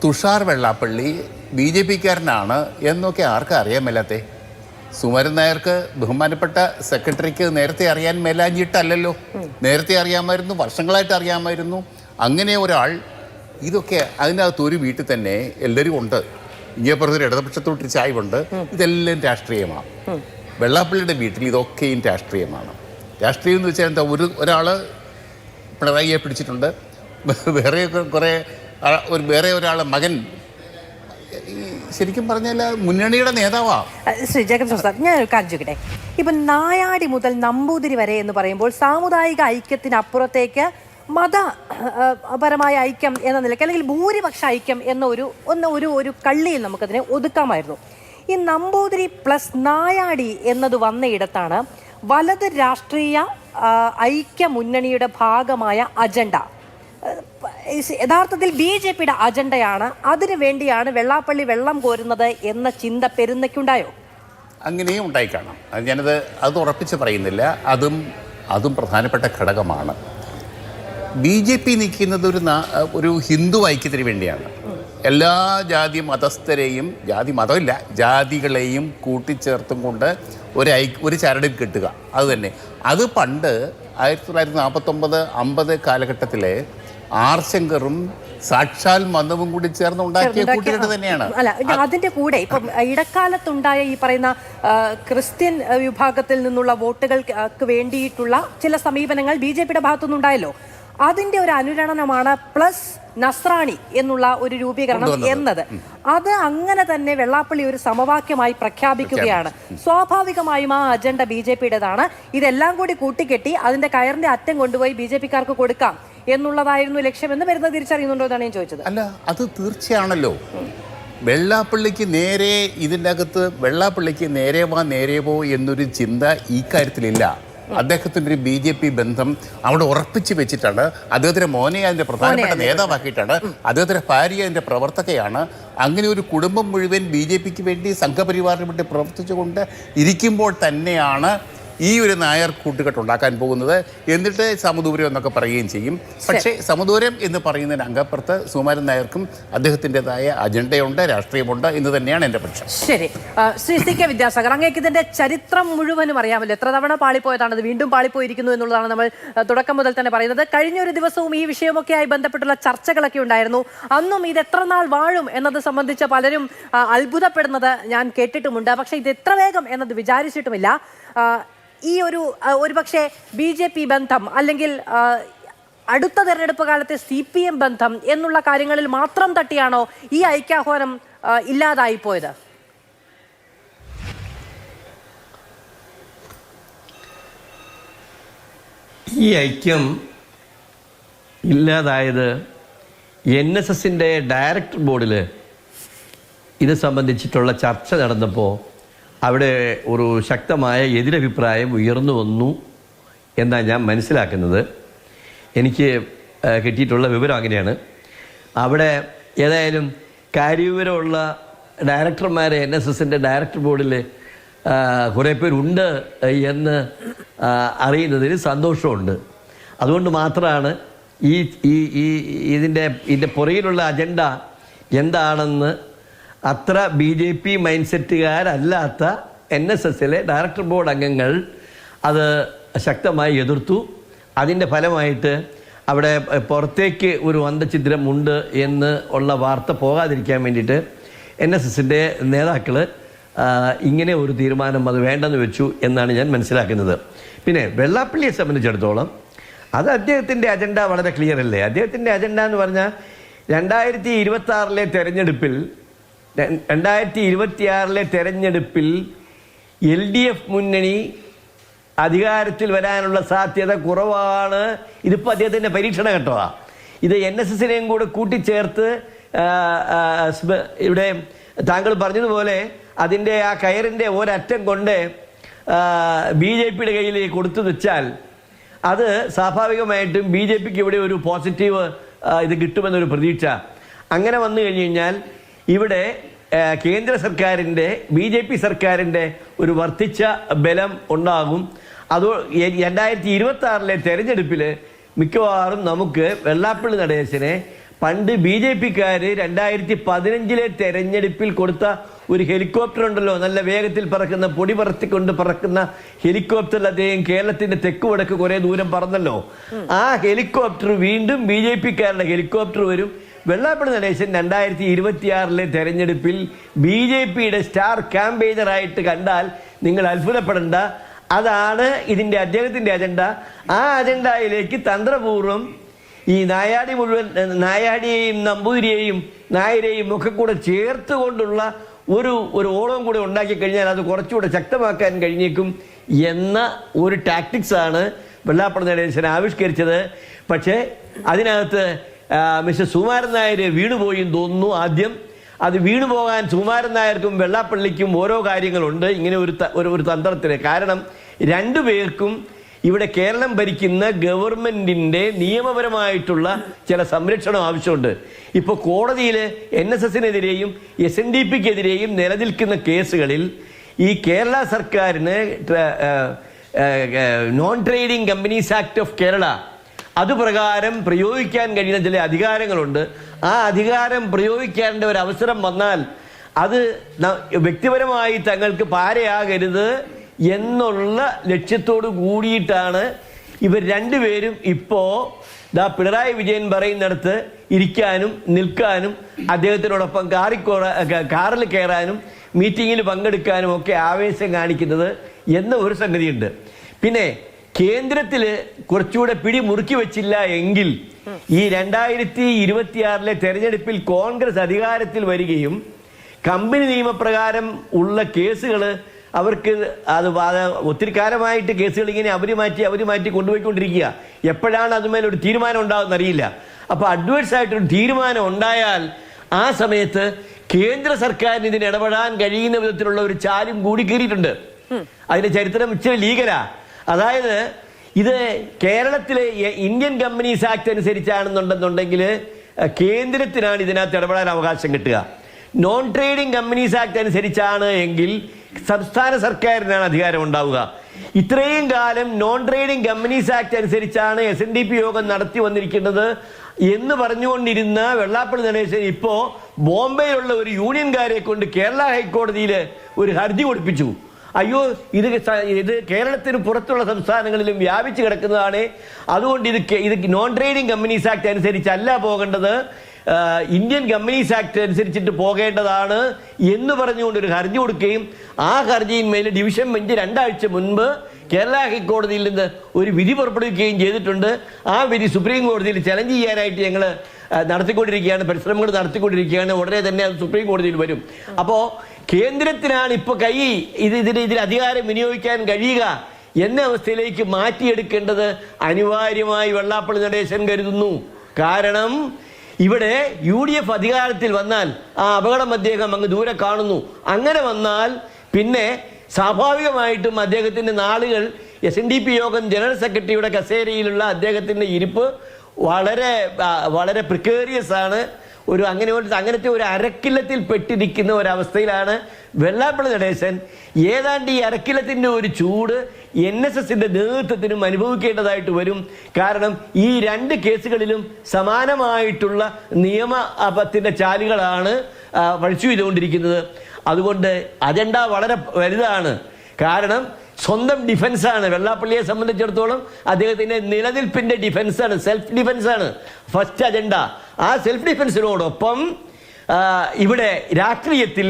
തുഷാർ വെള്ളാപ്പള്ളി BJPക്കാരനാണ് എന്നൊക്കെ ആർക്കും അറിയാൻ മേലാത്തേ? സുകുമാരൻ നായർക്ക് ബഹുമാനപ്പെട്ട സെക്രട്ടറിക്ക് നേരത്തെ അറിയാൻ മേലാഞ്ഞിട്ടല്ലല്ലോ, നേരത്തെ അറിയാമായിരുന്നു, വർഷങ്ങളായിട്ട് അറിയാമായിരുന്നു. അങ്ങനെ ഒരാൾ, ഇതൊക്കെ അതിനകത്ത് ഒരു വീട്ടിൽ തന്നെ എല്ലാവരും ഉണ്ട്. ഇങ്ങേപ്പുറത്തൊരു ഇടതുപക്ഷത്തോട്ട് ചായ്വുണ്ട്. ഇതെല്ലാം രാഷ്ട്രീയമാണ്. വെള്ളാപ്പള്ളിയുടെ വീട്ടിൽ ഇതൊക്കെയും രാഷ്ട്രീയമാണ്. രാഷ്ട്രീയം എന്ന് വെച്ചാൽ എന്താ, ഒരാൾ പിണറായിയെ പിടിച്ചിട്ടുണ്ട്, വേറെ ഒരാളെ മകൻ ശരിക്കും പറഞ്ഞാൽ മുന്നണിയുടെ നേതാവാ. ശ്രീ ജേക്കബ് ജോസഫ്, ഞാൻ ഒരു കാര്യം ചോദിക്കട്ടെ. ഇപ്പം നായാടി മുതൽ നമ്പൂതിരി വരെ എന്ന് പറയുമ്പോൾ സാമുദായിക ഐക്യത്തിനപ്പുറത്തേക്ക് മതപരമായ ഐക്യം എന്ന നിലയ്ക്ക് അല്ലെങ്കിൽ ഭൂരിപക്ഷ ഐക്യം എന്ന ഒരു കള്ളിയിൽ നമുക്കതിനെ ഒതുക്കാമായിരുന്നു. ഈ നമ്പൂതിരി പ്ലസ് നായാടി എന്നത് വന്നയിടത്താണ് വലത് രാഷ്ട്രീയ ഐക്യ മുന്നണിയുടെ ഭാഗമായ അജണ്ട യഥാർത്ഥത്തിൽ BJPയുടെ അജണ്ടയാണ്, അതിനു വേണ്ടിയാണ് വെള്ളാപ്പള്ളി വെള്ളം കോരുന്നത് എന്ന ചിന്ത പെരുന്നയ്ക്കുണ്ടായോ? അങ്ങനെയും ഉണ്ടായി കാണാം. അത് ഉറപ്പിച്ച് പറയുന്നില്ല. അതും പ്രധാനപ്പെട്ട ഘടകമാണ്. BJP നിൽക്കുന്നത് ഒരു ഹിന്ദു ഐക്യത്തിന് വേണ്ടിയാണ്. എല്ലാ ജാതി മതസ്ഥരെയും, ജാതികളെയും കൂട്ടിച്ചേർത്തും കൊണ്ട് ഒരു ചരടിൽ കെട്ടുക. അത് തന്നെ. അത് പണ്ട് 1949-50 കാലഘട്ടത്തിലെ ആർ ശങ്കറും സാക്ഷാൽ മതവും കൂടി ചേർന്ന് ഉണ്ടാക്കിയ കൂട്ടുകെട്ട് തന്നെയാണ്. അല്ല, അതിന്റെ കൂടെ ഇപ്പം ഇടക്കാലത്തുണ്ടായ ഈ പറയുന്ന ക്രിസ്ത്യൻ വിഭാഗത്തിൽ നിന്നുള്ള വോട്ടുകൾക്ക് വേണ്ടിയിട്ടുള്ള ചില സമീപനങ്ങൾ BJPയുടെ ഭാഗത്തുനിന്നുണ്ടായല്ലോ. അതിന്റെ ഒരു അനുരണനമാണ് പ്ലസ് നസ്രാണി എന്നുള്ള ഒരു രൂപീകരണം എന്നത്. അത് അങ്ങനെ തന്നെ വെള്ളാപ്പള്ളി ഒരു സമവാക്യമായി പ്രഖ്യാപിക്കുകയാണ്. സ്വാഭാവികമായും ആ അജണ്ട BJPയുടേതാണ്. ഇതെല്ലാം കൂടി കൂട്ടിക്കെട്ടി അതിന്റെ കയറിന്റെ അറ്റം കൊണ്ടുപോയി BJPക്കാർക്ക് കൊടുക്കാം എന്നുള്ളതായിരുന്നു ലക്ഷ്യമെന്ന് വരുന്നത് തിരിച്ചറിയുന്നുണ്ടോ എന്നാണ് ഞാൻ ചോദിച്ചത്. അല്ല, അത് തീർച്ചയാണല്ലോ. വെള്ളാപ്പള്ളിക്ക് നേരെ പോ എന്നൊരു ചിന്ത ഈ കാര്യത്തിലില്ല. അദ്ദേഹത്തിൻ്റെ ഒരു BJP ബന്ധം അവിടെ ഉറപ്പിച്ച് വെച്ചിട്ടാണ്. അദ്ദേഹത്തിൻ്റെ മോനെ അതിൻ്റെ പ്രധാനപ്പെട്ട നേതാവാക്കിയിട്ടാണ്. അദ്ദേഹത്തിൻ്റെ ഭാര്യ അതിൻ്റെ പ്രവർത്തകയാണ്. അങ്ങനെ ഒരു കുടുംബം മുഴുവൻ BJPക്ക് വേണ്ടി സംഘപരിവാറിന് വേണ്ടി പ്രവർത്തിച്ചുകൊണ്ട് ഇരിക്കുമ്പോൾ തന്നെയാണ് ഈ ഒരു നായർ കൂട്ടുകെട്ട് ഉണ്ടാക്കാൻ പോകുന്നത്. എന്നിട്ട് സമദൂരം എന്നൊക്കെ പറയുകയും ചെയ്യും. പക്ഷേ സമദൂരം എന്ന് പറയുന്നതിന് അങ്കപ്പുറത്ത് സുകുമാരൻ നായർക്കും അദ്ദേഹത്തിൻ്റെതായ അജണ്ടയുണ്ട്, രാഷ്ട്രീയമുണ്ട് എന്ന് തന്നെയാണ് എൻ്റെ പക്ഷം. ശരി, ശ്രീ CK വിദ്യാസാഗർ, അങ്ങേക്ക് ഇതിന്റെ ചരിത്രം മുഴുവനും അറിയാമല്ലോ. എത്ര തവണ പാളിപ്പോയതാണ്, അത് വീണ്ടും പാളിപ്പോയിരിക്കുന്നു എന്നുള്ളതാണ് നമ്മൾ തുടക്കം മുതൽ തന്നെ പറയുന്നത്. കഴിഞ്ഞൊരു ദിവസവും ഈ വിഷയമൊക്കെയായി ബന്ധപ്പെട്ടുള്ള ചർച്ചകളൊക്കെ ഉണ്ടായിരുന്നു. അന്നും ഇത് എത്ര നാൾ വാഴും എന്നത് സംബന്ധിച്ച് പലരും അത്ഭുതപ്പെടുന്നത് ഞാൻ കേട്ടിട്ടുമുണ്ട്. പക്ഷേ ഇത് എത്ര വേഗം എന്നത് വിചാരിച്ചിട്ടുമില്ല. ഈ ഒരുപക്ഷെ BJP ബന്ധം അല്ലെങ്കിൽ അടുത്ത തെരഞ്ഞെടുപ്പ് കാലത്തെ CPM ബന്ധം എന്നുള്ള കാര്യങ്ങളിൽ മാത്രം തട്ടിയാണോ ഈ ഐക്യാഹ്വാനം ഇല്ലാതായി പോയത്? ഈ ഐക്യം ഇല്ലാതായത് NSSന്റെ ഡയറക്ടർ ബോർഡിൽ ഇത് സംബന്ധിച്ചിട്ടുള്ള ചർച്ച നടന്നപ്പോൾ അവിടെ ഒരു ശക്തമായ എതിരഭിപ്രായം ഉയർന്നു വന്നു എന്നാണ് ഞാൻ മനസ്സിലാക്കുന്നത്. എനിക്ക് കിട്ടിയിട്ടുള്ള വിവരം അങ്ങനെയാണ്. അവിടെ ഏതായാലും കാര്യവിവരമുള്ള ഡയറക്ടർമാർ NSSന്റെ ഡയറക്ടർ ബോർഡിൽ കുറേ പേരുണ്ട് എന്ന് അറിയുന്നതിൽ സന്തോഷമുണ്ട്. അതുകൊണ്ട് മാത്രമാണ് ഇതിൻ്റെ പുറകിലുള്ള അജണ്ട എന്താണെന്ന് അത്ര BJP മൈൻഡ് സെറ്റുകാരല്ലാത്ത NSSലെ ഡയറക്ടർ ബോർഡ് അംഗങ്ങൾ അത് ശക്തമായി എതിർത്തു. അതിൻ്റെ ഫലമായിട്ട് അവിടെ പുറത്തേക്ക് ഒരു അന്തഛിദ്രമുണ്ട് എന്ന് ഉള്ള വാർത്ത പോകാതിരിക്കാൻ വേണ്ടിയിട്ട് NSSൻ്റെ നേതാക്കൾ ഇങ്ങനെ ഒരു തീരുമാനം അത് വേണ്ടെന്ന് വെച്ചു എന്നാണ് ഞാൻ മനസ്സിലാക്കുന്നത്. പിന്നെ വെള്ളാപ്പള്ളിയെ സംബന്ധിച്ചിടത്തോളം അത് അദ്ദേഹത്തിൻ്റെ അജണ്ട വളരെ ക്ലിയർ അല്ലേ. അദ്ദേഹത്തിൻ്റെ അജണ്ട എന്ന് പറഞ്ഞാൽ 2026 തെരഞ്ഞെടുപ്പിൽ 2026 തെരഞ്ഞെടുപ്പിൽ LDF മുന്നണി അധികാരത്തിൽ വരാനുള്ള സാധ്യത കുറവാണ്. ഇതിപ്പോൾ അദ്ദേഹത്തിൻ്റെ പരീക്ഷണ ഘട്ടമാണ്. ഇത് NSSനെയും കൂടെ കൂട്ടിച്ചേർത്ത് ഇവിടെ താങ്കൾ പറഞ്ഞതുപോലെ അതിൻ്റെ ആ കയറിൻ്റെ ഒരറ്റം കൊണ്ട് BJPയുടെ കയ്യിൽ കൊടുത്തു വെച്ചാൽ അത് സ്വാഭാവികമായിട്ടും BJPക്ക് ഇവിടെ ഒരു പോസിറ്റീവ് ഇത് കിട്ടുമെന്നൊരു പ്രതീക്ഷ. അങ്ങനെ വന്നു കഴിഞ്ഞ് കഴിഞ്ഞാൽ ഇവിടെ കേന്ദ്ര സർക്കാരിൻ്റെ BJP സർക്കാരിൻ്റെ ഒരു വർദ്ധിച്ച ബലം ഉണ്ടാകും. അത് 2026 തെരഞ്ഞെടുപ്പിൽ മിക്കവാറും നമുക്ക് വെള്ളാപ്പള്ളി നടേശനെ പണ്ട് BJP-ക്കാർ 2015 തെരഞ്ഞെടുപ്പിൽ കൊടുത്ത ഒരു ഹെലികോപ്റ്റർ ഉണ്ടല്ലോ, നല്ല വേഗത്തിൽ പറക്കുന്ന, പൊടി പറത്തിക്കൊണ്ട് പറക്കുന്ന ഹെലികോപ്റ്ററിൽ അദ്ദേഹം കേരളത്തിന്റെ തെക്ക് വടക്ക് കുറെ ദൂരം പറന്നല്ലോ. ആ ഹെലികോപ്റ്റർ വീണ്ടും BJP-ക്കാരുടെ ഹെലികോപ്റ്റർ വരും. വെള്ളാപ്പള്ളി നടേശൻ 2026 തെരഞ്ഞെടുപ്പിൽ BJP-യുടെ സ്റ്റാർ ക്യാമ്പയിനറായിട്ട് കണ്ടാൽ നിങ്ങൾ അത്ഭുതപ്പെടേണ്ട. അതാണ് ഇതിന്റെ അദ്ദേഹത്തിന്റെ അജണ്ട. ആ അജണ്ടയിലേക്ക് തന്ത്രപൂർവ്വം ഈ നായാടിയെയും നമ്പൂതിരിയെയും നായരെയും ഒക്കെ കൂടെ ചേർത്തുകൊണ്ടുള്ള ഒരു ഓളം കൂടെ ഉണ്ടാക്കി കഴിഞ്ഞാൽ അത് കുറച്ചുകൂടെ ശക്തമാക്കാൻ കഴിഞ്ഞേക്കും എന്ന ഒരു ടാക്ടിക്സ് ആണ് വെള്ളാപ്പള്ളി നടേശൻ ആവിഷ്കരിച്ചത്. പക്ഷേ അതിനകത്ത് മിസ്റ്റർ സുകുമാരൻ നായർ വീണുപോയി തോന്നുന്നു. ആദ്യം അത് വീണുപോകാൻ സുകുമാരൻ നായർക്കും വെള്ളാപ്പള്ളിക്കും ഓരോ കാര്യങ്ങളുണ്ട് ഇങ്ങനെ ഒരു തന്ത്രത്തിന്. കാരണം രണ്ടുപേർക്കും ഇവിടെ കേരളം ഭരിക്കുന്ന ഗവൺമെന്റിന്റെ നിയമപരമായിട്ടുള്ള ചില സംരക്ഷണം ആവശ്യമുണ്ട്. ഇപ്പോൾ കോടതിയിൽ NSSനെതിരെയും SNDPക്കെതിരെയും നിലനിൽക്കുന്ന കേസുകളിൽ ഈ കേരള സർക്കാരിന് non trading companies act of Kerala അതുപ്രകാരം പ്രയോഗിക്കാൻ കഴിയുന്ന ചില അധികാരങ്ങളുണ്ട്. ആ അധികാരം പ്രയോഗിക്കേണ്ട ഒരു അവസരം വന്നാൽ അത് വ്യക്തിപരമായി തങ്ങൾക്ക് പാരയാകരുത് എന്നുള്ള ലക്ഷ്യത്തോട് കൂടിയിട്ടാണ് ഇവർ രണ്ടുപേരും ഇപ്പോൾ പിണറായി വിജയൻ പറയുന്നിടത്ത് ഇരിക്കാനും നിൽക്കാനും അദ്ദേഹത്തിനോടൊപ്പം കാറിൽ കയറാനും മീറ്റിങ്ങിൽ പങ്കെടുക്കാനും ഒക്കെ ആവേശം കാണിക്കുന്നത് എന്ന ഒരു സംഗതിയുണ്ട്. പിന്നെ കേന്ദ്രത്തിൽ കുറച്ചുകൂടെ പിടി മുറുക്കി വെച്ചില്ല എങ്കിൽ ഈ 2026 തെരഞ്ഞെടുപ്പിൽ കോൺഗ്രസ് അധികാരത്തിൽ വരികയും കമ്പനി നിയമപ്രകാരം ഉള്ള കേസുകൾ അവർക്ക് അത് ഒത്തിരി കാലമായിട്ട് കേസുകൾ ഇങ്ങനെ അവര് മാറ്റി കൊണ്ടുപോയിക്കൊണ്ടിരിക്കുക. എപ്പോഴാണ് അതുമേൽ ഒരു തീരുമാനം ഉണ്ടാകുമെന്ന് അറിയില്ല. അപ്പോൾ അഡ്വേഴ്സ് ആയിട്ടൊരു തീരുമാനം ഉണ്ടായാൽ ആ സമയത്ത് കേന്ദ്ര സർക്കാരിന് ഇതിന് ഇടപെടാൻ കഴിയുന്ന വിധത്തിലുള്ള ഒരു ചാലും കൂടി കയറിയിട്ടുണ്ട്. അതിന്റെ ചരിത്രം ഇച്ചിരി ലീഗലാ. അതായത് ഇത് കേരളത്തിലെ ഇന്ത്യൻ കമ്പനീസ് ആക്ട് അനുസരിച്ചാണെന്നുണ്ടെന്നുണ്ടെങ്കിൽ കേന്ദ്രത്തിനാണ് ഇതിനകത്ത് ഇടപെടാൻ അവകാശം കിട്ടുക. നോൺ ട്രേഡിംഗ് കമ്പനീസ് ആക്ട് അനുസരിച്ചാണ് എങ്കിൽ സംസ്ഥാന സർക്കാരിനാണ് അധികാരം ഉണ്ടാവുക. ഇത്രയും കാലം നോൺ ട്രേഡിംഗ് കമ്പനീസ് ആക്ട് അനുസരിച്ചാണ് SNDP യോഗം നടത്തി വന്നിരിക്കുന്നത് എന്ന് പറഞ്ഞുകൊണ്ടിരുന്ന വെള്ളാപ്പള്ളി നടേശൻ ഇപ്പോ ബോംബെയിലുള്ള ഒരു യൂണിയൻകാരെ കൊണ്ട് കേരള ഹൈക്കോടതിയിൽ ഒരു ഹർജി കൊടുപ്പിച്ചു. അയ്യോ, ഇത് കേരളത്തിന് പുറത്തുള്ള സംസ്ഥാനങ്ങളിലും വ്യാപിച്ചു കിടക്കുന്നതാണ്, അതുകൊണ്ട് ഇത് നോൺ ട്രേഡിംഗ് കമ്പനീസ് ആക്ട് അനുസരിച്ചല്ല പോകേണ്ടത്, ഇന്ത്യൻ കമ്പനീസ് ആക്ട് അനുസരിച്ചിട്ട് പോകേണ്ടതാണ് എന്ന് പറഞ്ഞുകൊണ്ട് ഒരു ഹർജി കൊടുക്കുകയും ആ ഹർജിയിന്മേൽ ഡിവിഷൻ ബെഞ്ച് 2 ആഴ്ച മുൻപ് കേരള ഹൈക്കോടതിയിൽ നിന്ന് ഒരു വിധി പുറപ്പെടുവിക്കുകയും ചെയ്തിട്ടുണ്ട്. ആ വിധി സുപ്രീം കോടതിയിൽ ചലഞ്ച് ചെയ്യാനായിട്ട് ഞങ്ങൾ പരിശ്രമങ്ങൾ നടത്തിക്കൊണ്ടിരിക്കുകയാണ്. ഉടനെ തന്നെ അത് സുപ്രീം കോടതിയിൽ വരും. അപ്പോൾ കേന്ദ്രത്തിനാണ് ഇപ്പോൾ ഇതിൽ അധികാരം വിനിയോഗിക്കാൻ കഴിയുക എന്ന അവസ്ഥയിലേക്ക് മാറ്റിയെടുക്കേണ്ടത് അനിവാര്യമായി വെള്ളാപ്പള്ളി നടേശൻ കരുതുന്നു. കാരണം ഇവിടെ UDF അധികാരത്തിൽ വന്നാൽ ആ അപകടം അദ്ദേഹം അങ്ങ് ദൂരെ കാണുന്നു. അങ്ങനെ വന്നാൽ പിന്നെ സ്വാഭാവികമായിട്ടും അദ്ദേഹത്തിന്റെ നാളുകൾ SNDP യോഗം ജനറൽ സെക്രട്ടറിയുടെ കസേരയിലുള്ള അദ്ദേഹത്തിന്റെ ഇരിപ്പ് വളരെ പ്രിക്കേറിയസ് ആണ്. അങ്ങനത്തെ ഒരു അരക്കില്ലത്തിൽ പെട്ടിരിക്കുന്ന ഒരവസ്ഥയിലാണ് വെള്ളാപ്പള്ളി നടേശൻ. ഏതാണ്ട് ഈ അരക്കില്ലത്തിന്റെ ഒരു ചൂട് NSSന്റെ നേതൃത്വത്തിനും അനുഭവിക്കേണ്ടതായിട്ട് വരും. കാരണം ഈ 2 കേസുകളിലും സമാനമായിട്ടുള്ള നിയമത്തിന്റെ ചാലുകളാണ് വഴിച്ചു ചെയ്തുകൊണ്ടിരിക്കുന്നത്. അതുകൊണ്ട് അജണ്ട വളരെ വലുതാണ്. കാരണം സ്വന്തം ഡിഫൻസാണ്. വെള്ളാപ്പള്ളിയെ സംബന്ധിച്ചിടത്തോളം അദ്ദേഹത്തിന്റെ നിലനിൽപ്പിന്റെ ഡിഫൻസാണ്, സെൽഫ് ഡിഫൻസാണ് ഫസ്റ്റ് അജണ്ട. ആ സെൽഫ് ഡിഫൻസിനോടൊപ്പം ഇവിടെ രാഷ്ട്രീയത്തിൽ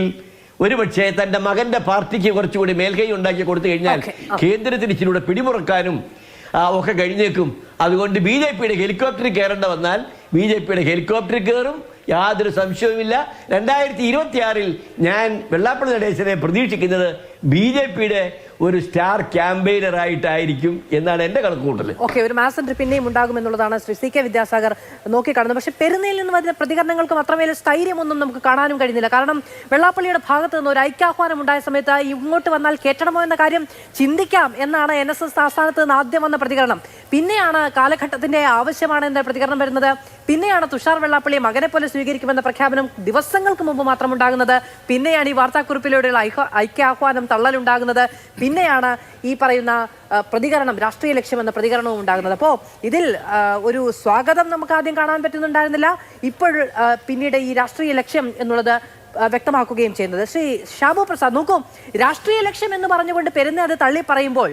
ഒരുപക്ഷെ തന്റെ മകന്റെ പാർട്ടിക്ക് കുറച്ചുകൂടി മേൽകൈ ഉണ്ടാക്കി കൊടുത്തു കഴിഞ്ഞാൽ കേന്ദ്രത്തിന് ഇച്ചിലൂടെ പിടിമുറക്കാനും ഒക്കെ കഴിഞ്ഞേക്കും. അതുകൊണ്ട് BJPയുടെ ഹെലികോപ്റ്ററിൽ കയറേണ്ട വന്നാൽ BJPയുടെ ഹെലികോപ്റ്ററിൽ കയറും, യാതൊരു സംശയവുമില്ല. 2026 ഞാൻ വെള്ളാപ്പള്ളി നടേശനെ പ്രതീക്ഷിക്കുന്നത് BJPയുടെ ഒരു സ്റ്റാർ ക്യാമ്പയിനർ ആയിട്ടായിരിക്കും എന്നാണ് എന്റെ കണക്കുകൂട്ടൽ. ഓക്കെ, ഒരു മാസം പിന്നെയും ഉണ്ടാകുമെന്നുള്ളതാണ് ശ്രീ CK വിദ്യാസാഗർ നോക്കിക്കാണുന്നത്. പക്ഷെ പെരുന്നയിൽ നിന്ന് വരുന്ന പ്രതികരണങ്ങൾക്കും അത്രമേൽ സ്ഥൈര്യമൊന്നും നമുക്ക് കാണാനും കഴിയുന്നില്ല. കാരണം വെള്ളാപ്പള്ളിയുടെ ഭാഗത്ത് നിന്ന് ഒരു ഐക്യാഹ്വാനം ഉണ്ടായ സമയത്ത് ഇങ്ങോട്ട് വന്നാൽ കേട്ടണമോ എന്ന കാര്യം ചിന്തിക്കാം എന്നാണ് NSS ആസ്ഥാനത്ത് നിന്ന് ആദ്യം വന്ന പ്രതികരണം. പിന്നെയാണ് കാലഘട്ടത്തിന്റെ ആവശ്യമാണ് എന്ന പ്രതികരണം വരുന്നത്. പിന്നെയാണ് തുഷാർ വെള്ളാപ്പള്ളിയെ മകനെ പോലെ സ്വീകരിക്കുമെന്ന പ്രഖ്യാപനം ദിവസങ്ങൾക്ക് മുമ്പ് മാത്രം ഉണ്ടാകുന്നത്. പിന്നെയാണ് ഈ വാർത്താക്കുറിപ്പിലൂടെയുള്ള ഐക്യാഹ്വാനം തള്ളലുണ്ടാകുന്നത്. പിന്നെയാണ് ഈ പറയുന്ന പ്രതികരണം, രാഷ്ട്രീയ ലക്ഷ്യമെന്ന പ്രതികരണവും ഉണ്ടാകുന്നത്. അപ്പോൾ ഇതിൽ ഒരു സ്വാഗതം നമുക്ക് ആദ്യം കാണാൻ പറ്റുന്നുണ്ടായിരുന്നില്ല. ഇപ്പോൾ പിന്നീട് ഈ രാഷ്ട്രീയ ലക്ഷ്യം എന്നുള്ളത് വ്യക്തമാക്കുകയും ചെയ്യുന്നത്. ശ്രീ ഷാബു പ്രസാദ്, നോക്കൂ, രാഷ്ട്രീയ ലക്ഷ്യം എന്ന് പറഞ്ഞുകൊണ്ട് പെരുന്ന അത് തള്ളി പറയുമ്പോൾ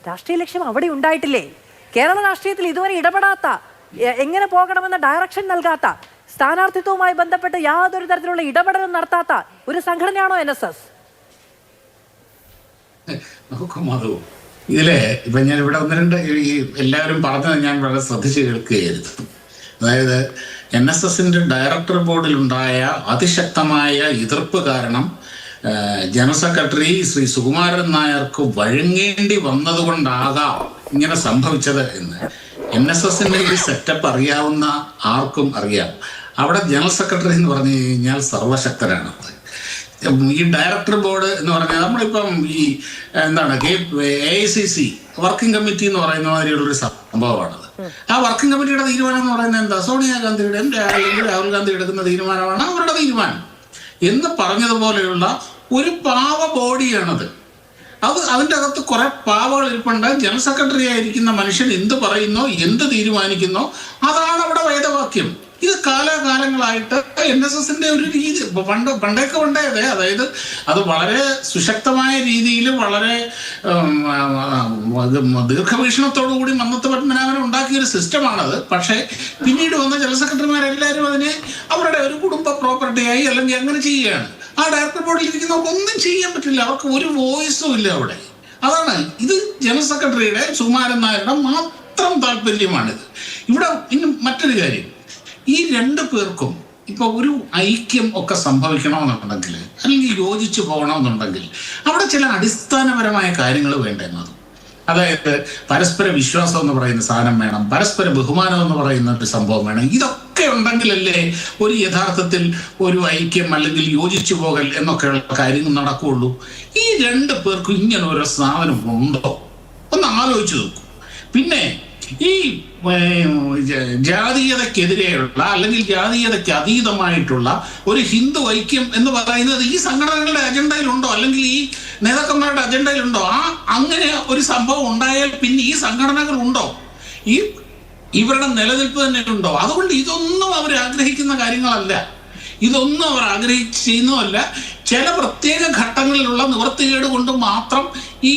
രാഷ്ട്രീയ ലക്ഷ്യം അവിടെ ഉണ്ടായിട്ടില്ലേ? കേരള രാഷ്ട്രീയത്തിൽ ഇതുവരെ ഇടപെടാത്ത, എങ്ങനെ പോകണമെന്ന ഡയറക്ഷൻ നൽകാത്ത, സ്ഥാനാർത്ഥിത്വവുമായി ബന്ധപ്പെട്ട് യാതൊരു തരത്തിലുള്ള ഇടപെടലും നടത്താത്ത ഒരു സംഘടനയാണോ NSS? നോക്കുമോ ഇതിലെ ഇപ്പൊ ഞാൻ ഇവിടെ ഒന്ന് രണ്ട് ഈ എല്ലാവരും പറഞ്ഞത് ഞാൻ വളരെ ശ്രദ്ധിച്ച് കേൾക്കുകയായിരുന്നു. അതായത് NSSന്റെ ഡയറക്ടർ ബോർഡിലുണ്ടായ അതിശക്തമായ എതിർപ്പ് കാരണം ജനറൽ സെക്രട്ടറി ശ്രീ സുകുമാരൻ നായർക്ക് വഴങ്ങേണ്ടി വന്നതുകൊണ്ടാകാം ഇങ്ങനെ സംഭവിച്ചത് എന്ന് NSSന്റെ ഈ സെറ്റപ്പ് അറിയാവുന്ന ആർക്കും അറിയാം. അവിടെ ജനറൽ സെക്രട്ടറി എന്ന് പറഞ്ഞു കഴിഞ്ഞാൽ സർവശക്തരാണ്. ഈ ഡയറക്ടർ ബോർഡ് എന്ന് പറഞ്ഞാൽ നമ്മളിപ്പം ഈ എന്താണ് AICC വർക്കിംഗ് കമ്മിറ്റി എന്ന് പറയുന്ന മാതിരിയുള്ളൊരു സംഭവമാണത്. ആ വർക്കിംഗ് കമ്മിറ്റിയുടെ തീരുമാനം എന്ന് പറയുന്നത് എന്താ? സോണിയാഗാന്ധിയുടെ അല്ലെങ്കിൽ രാഹുൽ ഗാന്ധി എടുക്കുന്ന തീരുമാനമാണ് അവരുടെ തീരുമാനം എന്ന് പറഞ്ഞതുപോലെയുള്ള ഒരു പാവ ബോഡിയാണത്. അതിൻ്റെ അകത്ത് കുറെ പാവകൾ ഇരിപ്പുണ്ട്. ജനറൽ സെക്രട്ടറി ആയിരിക്കുന്ന മനുഷ്യൻ എന്ത് പറയുന്നോ, എന്ത് തീരുമാനിക്കുന്നോ അതാണ് അവിടെ വേദവാക്യം. ഇത് കാലാകാലങ്ങളായിട്ട് NSSന്റെ ഒരു രീതി പണ്ടേക്ക് അതെ, അതായത് അത് വളരെ സുശക്തമായ രീതിയിൽ വളരെ ദീർഘവീക്ഷണത്തോടു കൂടി മന്നത്ത് പത്മനാഭൻ ഉണ്ടാക്കിയൊരു സിസ്റ്റമാണത്. പക്ഷേ പിന്നീട് വന്ന ജനറൽ സെക്രട്ടറിമാരെല്ലാവരും അതിനെ അവരുടെ ഒരു കുടുംബ പ്രോപ്പർട്ടിയായി അല്ലെങ്കിൽ അങ്ങനെ ചെയ്യുകയാണ്. ആ ഡയറക്ടർ ബോർഡിൽ ഇരിക്കുന്നവർക്ക് ഒന്നും ചെയ്യാൻ പറ്റില്ല, അവർക്ക് ഒരു വോയിസും ഇല്ല അവിടെ. അതാണ് ഇത് ജനറൽ സെക്രട്ടറിയുടെ സുകുമാരൻ നായരുടെ മാത്രം താല്പര്യമാണിത്. ഇവിടെ ഇനി മറ്റൊരു കാര്യം, ഈ രണ്ടു പേർക്കും ഇപ്പൊ ഒരു ഐക്യം ഒക്കെ സംഭവിക്കണമെന്നുണ്ടെങ്കിൽ അല്ലെങ്കിൽ യോജിച്ചു പോകണമെന്നുണ്ടെങ്കിൽ അവിടെ ചില അടിസ്ഥാനപരമായ കാര്യങ്ങൾ വേണ്ടെന്നത്. അതായത് പരസ്പര വിശ്വാസം എന്ന് പറയുന്ന സാധനം വേണം, പരസ്പര ബഹുമാനം എന്ന് പറയുന്ന ഒരു സംഭവം വേണം. ഇതൊക്കെ ഉണ്ടെങ്കിലല്ലേ ഒരു യഥാർത്ഥത്തിൽ ഒരു ഐക്യം അല്ലെങ്കിൽ യോജിച്ചു പോകൽ എന്നൊക്കെയുള്ള കാര്യങ്ങൾ നടക്കുകയുള്ളൂ. ഈ രണ്ടു പേർക്കും ഇങ്ങനെ ഒരു സാധനം ഉണ്ടോ ഒന്ന് ആലോചിച്ച് നോക്കൂ. പിന്നെ ഈ ജാതീയതക്കെതിരെയുള്ള അല്ലെങ്കിൽ ജാതീയതയ്ക്ക് അതീതമായിട്ടുള്ള ഒരു ഹിന്ദു ഐക്യം എന്ന് പറയുന്നത് ഈ സംഘടനകളുടെ അജണ്ടയിലുണ്ടോ അല്ലെങ്കിൽ ഈ നേതാക്കന്മാരുടെ അജണ്ടയിലുണ്ടോ? അങ്ങനെ ഒരു സംഭവം ഉണ്ടായാൽ പിന്നെ ഈ സംഘടനകൾ ഉണ്ടോ? ഇവരുടെ നിലനിൽപ്പ് തന്നെ ഉണ്ടോ? അതുകൊണ്ട് ഇതൊന്നും അവർ ആഗ്രഹിക്കുന്ന കാര്യങ്ങളല്ല, ഇതൊന്നും അവർ ആഗ്രഹിച്ച് ചെയ്യുന്നതല്ല. ചില പ്രത്യേക ഘട്ടങ്ങളിലുള്ള നിവൃത്തികേട് കൊണ്ട് മാത്രം ഈ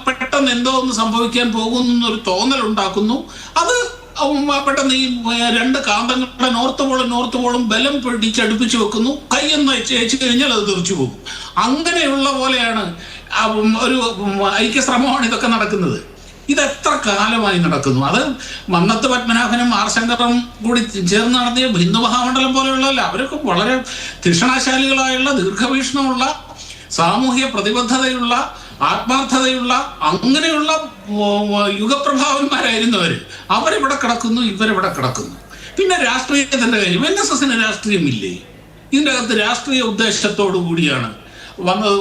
പെട്ടെന്ന് എന്തോ ഒന്ന് സംഭവിക്കാൻ പോകുന്നൊരു തോന്നലുണ്ടാക്കുന്നു. അത് പെട്ടെന്ന് ഈ രണ്ട് കാന്തങ്ങളുടെ നോർത്ത് പോളും ബലം പിടിച്ചടുപ്പിച്ച് വെക്കുന്നു. കൈയൊന്ന് വെച്ച് കഴിഞ്ഞാൽ അത് തെറിച്ചു പോകും. അങ്ങനെയുള്ള പോലെയാണ് ഒരു ഐക്യശ്രമമാണ് ഇതൊക്കെ നടക്കുന്നത്. ഇതെത്ര കാലമായി നടക്കുന്നു? അത് മന്നത്ത് പത്മനാഭനും ആർ ശങ്കറും കൂടി ചേർന്ന് നടത്തിയ ഹിന്ദു മഹാമണ്ഡലം പോലെയുള്ളതല്ല. അവരൊക്കെ വളരെ തീക്ഷണാശാലികളായുള്ള ദീർഘവീക്ഷണമുള്ള സാമൂഹ്യ പ്രതിബദ്ധതയുള്ള ആത്മാർത്ഥതയുള്ള അങ്ങനെയുള്ള യുഗപ്രഭാവന്മാരായിരുന്നു അവരിവിടെ കിടക്കുന്നു, ഇവരിവിടെ കിടക്കുന്നു. പിന്നെ രാഷ്ട്രീയത്തിന്റെ കാര്യം, NSSന് രാഷ്ട്രീയമില്ലേ? ഇതിൻ്റെ അകത്ത് രാഷ്ട്രീയ ഉദ്ദേശത്തോടു കൂടിയാണ് വന്നത്,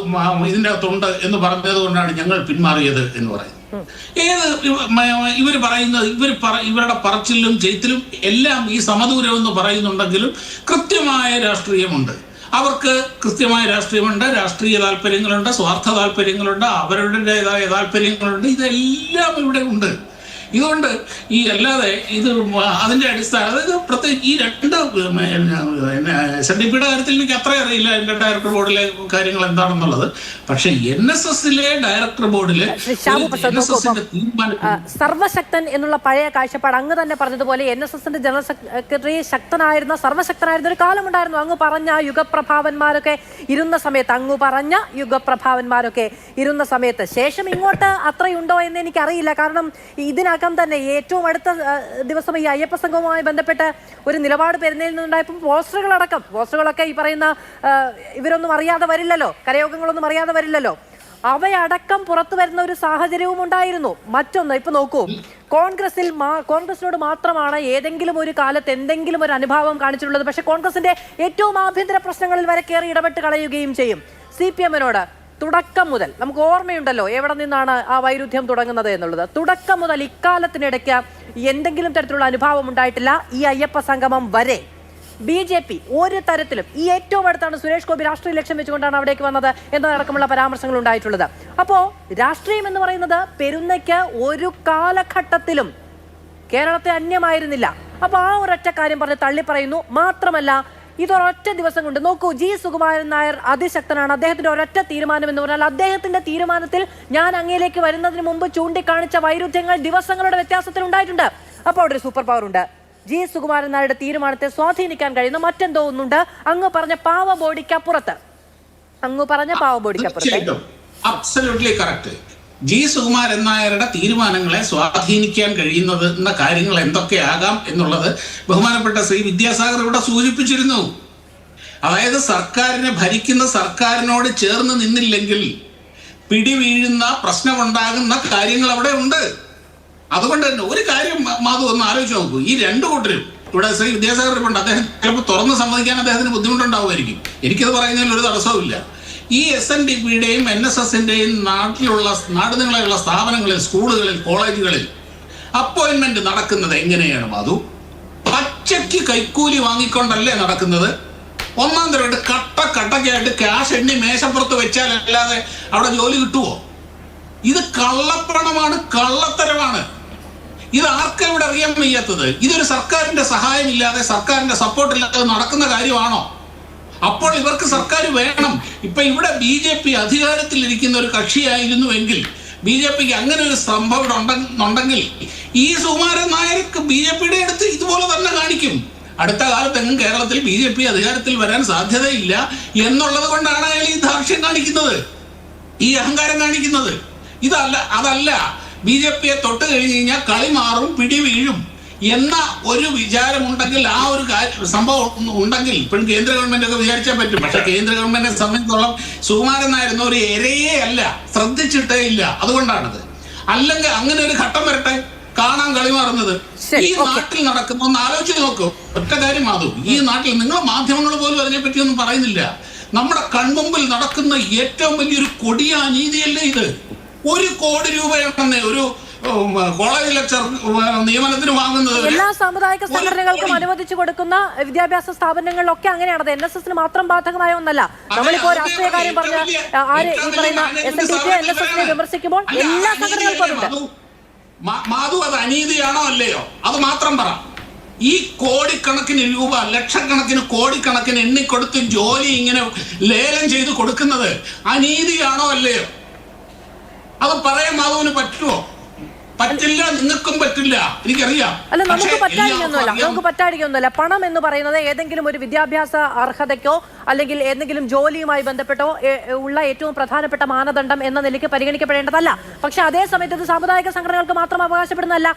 ഇതിൻ്റെ അകത്തുണ്ട് എന്ന് പറഞ്ഞത് കൊണ്ടാണ് ഞങ്ങൾ പിന്മാറിയത് എന്ന് പറയുന്നത്. ഇവർ പറയുന്നത് ഇവരുടെ പറച്ചിലും ചെയ്ത്തിലും എല്ലാം ഈ സമദൂരം എന്ന് പറയുന്നുണ്ടെങ്കിലും കൃത്യമായ രാഷ്ട്രീയമുണ്ട്. അവർക്ക് കൃത്യമായ രാഷ്ട്രീയമുണ്ട്, രാഷ്ട്രീയ താല്പര്യങ്ങളുണ്ട്, സ്വാർത്ഥ താല്പര്യങ്ങളുണ്ട്, അവരുടേതായ താല്പര്യങ്ങളുണ്ട്. ഇതെല്ലാം ഇവിടെ ഉണ്ട്. ഇതുകൊണ്ട് ഈ അല്ലാതെ ഇത് അതിന്റെ അടിസ്ഥാനം, അതായത് പ്രത്യേകിച്ച് ഈ രണ്ട് SNDPയുടെ കാര്യത്തിൽ എനിക്ക് അത്ര അറിയില്ല എന്റെ ഡയറക്ടർ ബോർഡിലെ കാര്യങ്ങൾ എന്താണെന്നുള്ളത്. പക്ഷെ NSSലെ ഡയറക്ടർ ബോർഡിലെ സർവശക്തൻ എന്നുള്ള പഴയ കാഴ്ചപ്പാട് അങ്ങ് തന്നെ പറഞ്ഞതുപോലെ NSSന്റെ ജനറൽ സെക്രട്ടറി ശക്തനായിരുന്ന സർവശക്തനായിരുന്ന ഒരു കാലമുണ്ടായിരുന്നു. അങ്ങ് പറഞ്ഞ യുഗപ്രഭാവന്മാരൊക്കെ ഇരുന്ന സമയത്ത് ശേഷം ഇങ്ങോട്ട് അത്രയുണ്ടോ എന്ന് എനിക്കറിയില്ല. കാരണം ഇതിനകം തന്നെ ഏറ്റവും അടുത്ത ദിവസം ഈ അയ്യപ്പ സംഘവുമായി ബന്ധപ്പെട്ട് ഒരു നിലപാട് പെരുന്നയിൽ നിന്നുണ്ടായപ്പോൾ പോസ്റ്ററുകളൊക്കെ ഈ പറയുന്ന ഇവരൊന്നും അറിയാതെ വരില്ലല്ലോ, കരയോഗങ്ങളൊന്നും അറിയാതെ വരില്ലല്ലോ, അവയടക്കം പുറത്തു വരുന്ന ഒരു സാഹചര്യവും ഉണ്ടായിരുന്നു. മറ്റൊന്ന്, ഇപ്പൊ നോക്കൂ, കോൺഗ്രസിനോട് മാത്രമാണ് ഏതെങ്കിലും ഒരു കാലത്ത് എന്തെങ്കിലും ഒരു അനുഭാവം കാണിച്ചിട്ടുള്ളത്. പക്ഷെ കോൺഗ്രസിന്റെ ഏറ്റവും ആഭ്യന്തര പ്രശ്നങ്ങളിൽ വരെ കയറി ഇടപെട്ട് കളയുകയും ചെയ്യും. CPMനോട് തുടക്കം മുതൽ നമുക്ക് ഓർമ്മയുണ്ടല്ലോ എവിടെ നിന്നാണ് ആ വൈരുദ്ധ്യം തുടങ്ങുന്നത് എന്നുള്ളത്. തുടക്കം മുതൽ ഇക്കാലത്തിനിടയ്ക്ക് എന്തെങ്കിലും തരത്തിലുള്ള അനുഭാവം ഉണ്ടായിട്ടില്ല. ഈ അയ്യപ്പ സംഗമം വരെ BJP ഒരു തരത്തിലും, ഈ ഏറ്റവും അടുത്താണ് സുരേഷ് ഗോപി രാഷ്ട്രീയ ലക്ഷ്യം വെച്ചുകൊണ്ടാണ് അവിടേക്ക് വന്നത് എന്നതടക്കമുള്ള പരാമർശങ്ങൾ ഉണ്ടായിട്ടുള്ളത്. അപ്പോ രാഷ്ട്രീയം എന്ന് പറയുന്നത് പെരുന്നയ്ക്ക് ഒരു കാലഘട്ടത്തിലും കേരളത്തെ അന്യമായിരുന്നില്ല. അപ്പൊ ആ ഒരൊറ്റ കാര്യം പറഞ്ഞ് തള്ളി പറയുന്നു. മാത്രമല്ല ഇതൊരൊറ്റ ദിവസം കൊണ്ട് നോക്കൂ, ജി സുകുമാരൻ നായർ അതിശക്തനാണ്. അദ്ദേഹത്തിന്റെ ഒരൊറ്റ തീരുമാനം എന്ന് പറഞ്ഞാൽ അദ്ദേഹത്തിന്റെ തീരുമാനത്തിൽ ഞാൻ അങ്ങയിലേക്ക് വരുന്നതിന് മുമ്പ് ചൂണ്ടിക്കാണിച്ച വൈരുദ്ധ്യങ്ങൾ ദിവസങ്ങളുടെ വ്യത്യാസത്തിൽ ഉണ്ടായിട്ടുണ്ട്. അപ്പോൾ അവിടെ ഒരു സൂപ്പർ പവർ ഉണ്ട്. ജി സുകുമാരൻ നായരുടെ തീരുമാനത്തെ സ്വാധീനിക്കാൻ കഴിയുന്ന മറ്റെന്തോ ഒന്നുണ്ട്. അങ്ങ് പറഞ്ഞ പാവ ബോഡിക്കപ്പുറത്ത്, അബ്സല്യൂട്ട്ലി കറക്റ്റ്. ജി സുകുമാരൻ നായരുടെ തീരുമാനങ്ങളെ സ്വാധീനിക്കാൻ കഴിയുന്നത് എന്ന കാര്യങ്ങൾ എന്തൊക്കെയാകാം എന്നുള്ളത് ബഹുമാനപ്പെട്ട ശ്രീ വിദ്യാസാഗർ ഇവിടെ സൂചിപ്പിച്ചിരുന്നു. അതായത് ഭരിക്കുന്ന സർക്കാരിനോട് ചേർന്ന് നിന്നില്ലെങ്കിൽ പിടിവീഴുന്ന പ്രശ്നമുണ്ടാകുന്ന കാര്യങ്ങൾ അവിടെ ഉണ്ട്. അതുകൊണ്ട് തന്നെ ഒരു കാര്യം മാധു ഒന്ന് ആലോചിച്ച് നോക്കൂ. ഈ രണ്ടു കൂട്ടരും ഇവിടെ ശ്രീ വിദ്യാസാഗർ ഉണ്ട്, അദ്ദേഹം ചിലപ്പോൾ തുറന്ന് സമ്മതിക്കാൻ അദ്ദേഹത്തിന് ബുദ്ധിമുട്ടുണ്ടാവുമായിരിക്കും. എനിക്കത് പറയുന്നതിൽ ഒരു തടസ്സവുമില്ല. ഈ SNDPയുടെയും NSSന്റെയും നാടുനീളെയുള്ള സ്ഥാപനങ്ങളിൽ, സ്കൂളുകളിൽ, കോളേജുകളിൽ അപ്പോയിന്റ്മെന്റ് നടക്കുന്നത് എങ്ങനെയാണ് മാധു? പച്ചയ്ക്ക് കൈക്കൂലി വാങ്ങിക്കൊണ്ടല്ലേ നടക്കുന്നത്. ഒന്നാം തരമായിട്ട് കട്ടയ്ക്കായിട്ട് ക്യാഷ് എണ്ണി മേശപ്പുറത്ത് വെച്ചാലല്ലാതെ അവിടെ ജോലി കിട്ടുമോ? ഇത് കള്ളപ്പണമാണ്, കള്ളത്തരമാണ്. ഇത് ആർക്കും ഇവിടെ അറിയാൻ വയ്യാത്തത്. ഇതൊരു സർക്കാരിന്റെ സഹായമില്ലാതെ, സർക്കാരിന്റെ സപ്പോർട്ടില്ലാതെ നടക്കുന്ന കാര്യമാണോ? അപ്പോൾ ഇവർക്ക് സർക്കാർ വേണം. ഇപ്പൊ ഇവിടെ BJP അധികാരത്തിലിരിക്കുന്ന ഒരു കക്ഷിയായിരുന്നുവെങ്കിൽ, BJPക്ക് അങ്ങനെ ഒരു സംഭവം ഉണ്ടെങ്കിൽ ഈ സുകുമാരൻ നായർക്ക് BJPയുടെ അടുത്ത് ഇതുപോലെ തന്നെ കാണിക്കും. അടുത്ത കാലത്തെങ്ങും കേരളത്തിൽ BJP അധികാരത്തിൽ വരാൻ സാധ്യതയില്ല എന്നുള്ളത് കൊണ്ടാണ് അയാൾ ഈ ധാർഷ്ട്യം കാണിക്കുന്നത്, ഈ അഹങ്കാരം കാണിക്കുന്നത്. അതല്ല BJPയെ തൊട്ട് കഴിഞ്ഞ് കഴിഞ്ഞാൽ കളി മാറും, പിടി വീഴും എന്ന ഒരു വിചാരമുണ്ടെങ്കിൽ, ആ ഒരു സംഭവം ഉണ്ടെങ്കിൽ ഇപ്പോഴും കേന്ദ്ര ഗവൺമെന്റ് ഒക്കെ വിചാരിച്ചാൽ പറ്റും. പക്ഷെ കേന്ദ്ര ഗവൺമെന്റിനെ സംബന്ധിച്ചോളം സുകുമാരൻ നായർ ഒരു ഇരയെ അല്ല, ശ്രദ്ധിച്ചിട്ടേ ഇല്ല. അതുകൊണ്ടാണത്. അല്ലെങ്കിൽ അങ്ങനെ ഒരു ഘട്ടം വരട്ടെ, കാണാൻ കളി മാറുന്നത്. ഈ നാട്ടിൽ നടക്കുന്ന ഒന്ന് ആലോചിച്ച് നോക്കൂ. ഒറ്റ കാര്യം മാധു, ഈ നാട്ടിൽ നിങ്ങൾ മാധ്യമങ്ങൾ പോലും അതിനെപ്പറ്റി ഒന്നും പറയുന്നില്ല. നമ്മുടെ കൺമുമ്പിൽ നടക്കുന്ന ഏറ്റവും വലിയൊരു കൊടിയ അനീതിയല്ലേ ഇത്? 1 കോടി രൂപയാണെന്നേ ഒരു കോളേജ് ലെക്ചർ നിയമനത്തിന് വാങ്ങുന്നത്. എല്ലാ സാമുദായിക സംഘടനകൾക്കും അനുവദിച്ചു കൊടുക്കുന്ന വിദ്യാഭ്യാസ സ്ഥാപനങ്ങളിലൊക്കെ അങ്ങനെയാണത്. NSSന് മാത്രം ബാധകമായ ഒന്നല്ല. നമ്മളിപ്പോ രാഷ്ട്രീയ കാര്യം പറഞ്ഞ ഈ പറയുന്ന SNDP NSSനെ വിമർശിക്കുമ്പോൾ എല്ലാ സംഘടനകൾക്കും ഉണ്ട്. മാധു, അത് അനീതിയാണോ അല്ലയോ? അത് മാത്രം പറ. ഈ കോടിക്കണക്കിന് രൂപ, ലക്ഷക്കണക്കിന് കോടിക്കണക്കിന് എണ്ണിക്കൊടുത്ത് ജോലി ഇങ്ങനെ ലേലം ചെയ്ത് കൊടുക്കുന്നത് അനീതിയാണോ അല്ലയോ? അത് പറയാൻ മാധുവിന് പറ്റുമോ? പറ്റില്ല, നിങ്ങൾക്കും പറ്റില്ല, എനിക്കറിയാം. അല്ല, നമുക്ക് പറ്റാടിക്കൊന്നുമല്ല. പണം എന്ന് പറയുന്നത് ഏതെങ്കിലും ഒരു വിദ്യാഭ്യാസ അർഹതയ്ക്കോ അല്ലെങ്കിൽ ഏതെങ്കിലും ജോലിയുമായി ബന്ധപ്പെട്ടോ ഉള്ള ഏറ്റവും പ്രധാനപ്പെട്ട മാനദണ്ഡം എന്ന നിലയ്ക്ക് പരിഗണിക്കപ്പെടേണ്ടതല്ല. പക്ഷെ അതേ സമയത്ത് ഇത് സാമുദായിക സംഘടനകൾക്ക് മാത്രം അവകാശപ്പെടുന്നതല്ല.